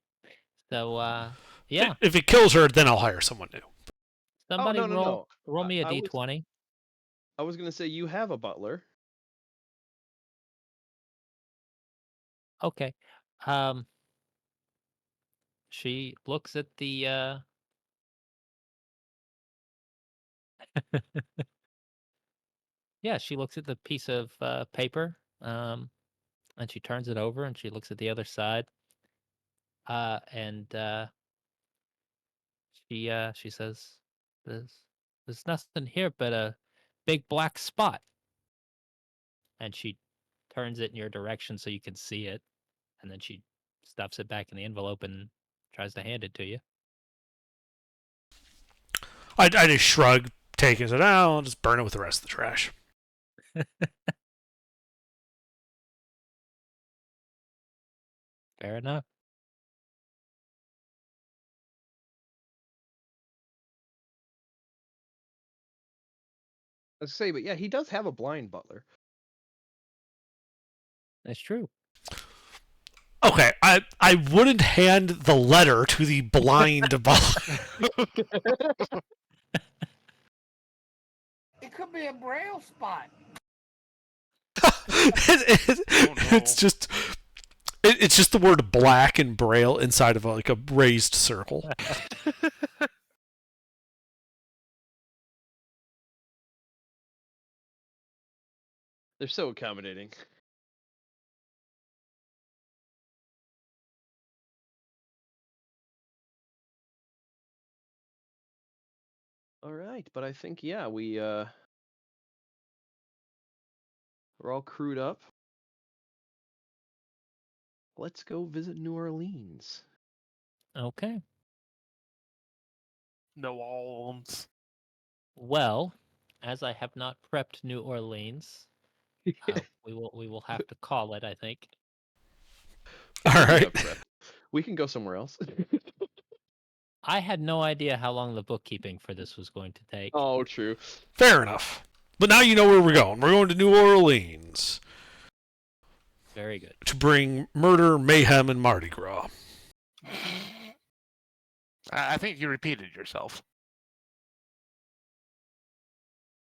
Speaker 2: So, yeah.
Speaker 3: If it kills her, then I'll hire someone new.
Speaker 2: Somebody
Speaker 1: no.
Speaker 2: roll me a
Speaker 1: I
Speaker 2: d20.
Speaker 1: I was gonna say you have a butler.
Speaker 2: Okay. She looks at the yeah, she looks at the piece of paper, and she turns it over and she looks at the other side. And she says, there's nothing here but a big black spot. And she turns it in your direction so you can see it, and then she stuffs it back in the envelope and tries to hand it to you.
Speaker 3: I just shrug, take it, and said, I'll just burn it with the rest of the trash.
Speaker 2: Fair enough.
Speaker 1: I was gonna say, but yeah, he does have a blind butler.
Speaker 2: That's true.
Speaker 3: Okay, I wouldn't hand the letter to the blind butler.
Speaker 7: It could be a braille spot.
Speaker 3: It's just it's just the word black in braille inside of like a raised circle.
Speaker 1: They're so accommodating. All right, but I think yeah, we're all crewed up. Let's go visit New Orleans.
Speaker 2: Okay.
Speaker 4: No alms.
Speaker 2: Well, as I have not prepped New Orleans, we will have to call it, I think.
Speaker 3: All right.
Speaker 1: We can go somewhere else.
Speaker 2: I had no idea how long the bookkeeping for this was going to take.
Speaker 1: Oh, true.
Speaker 3: Fair enough. But now you know where we're going. We're going to New Orleans
Speaker 2: Very good.
Speaker 3: to bring murder, mayhem, and Mardi Gras.
Speaker 4: I think you repeated yourself.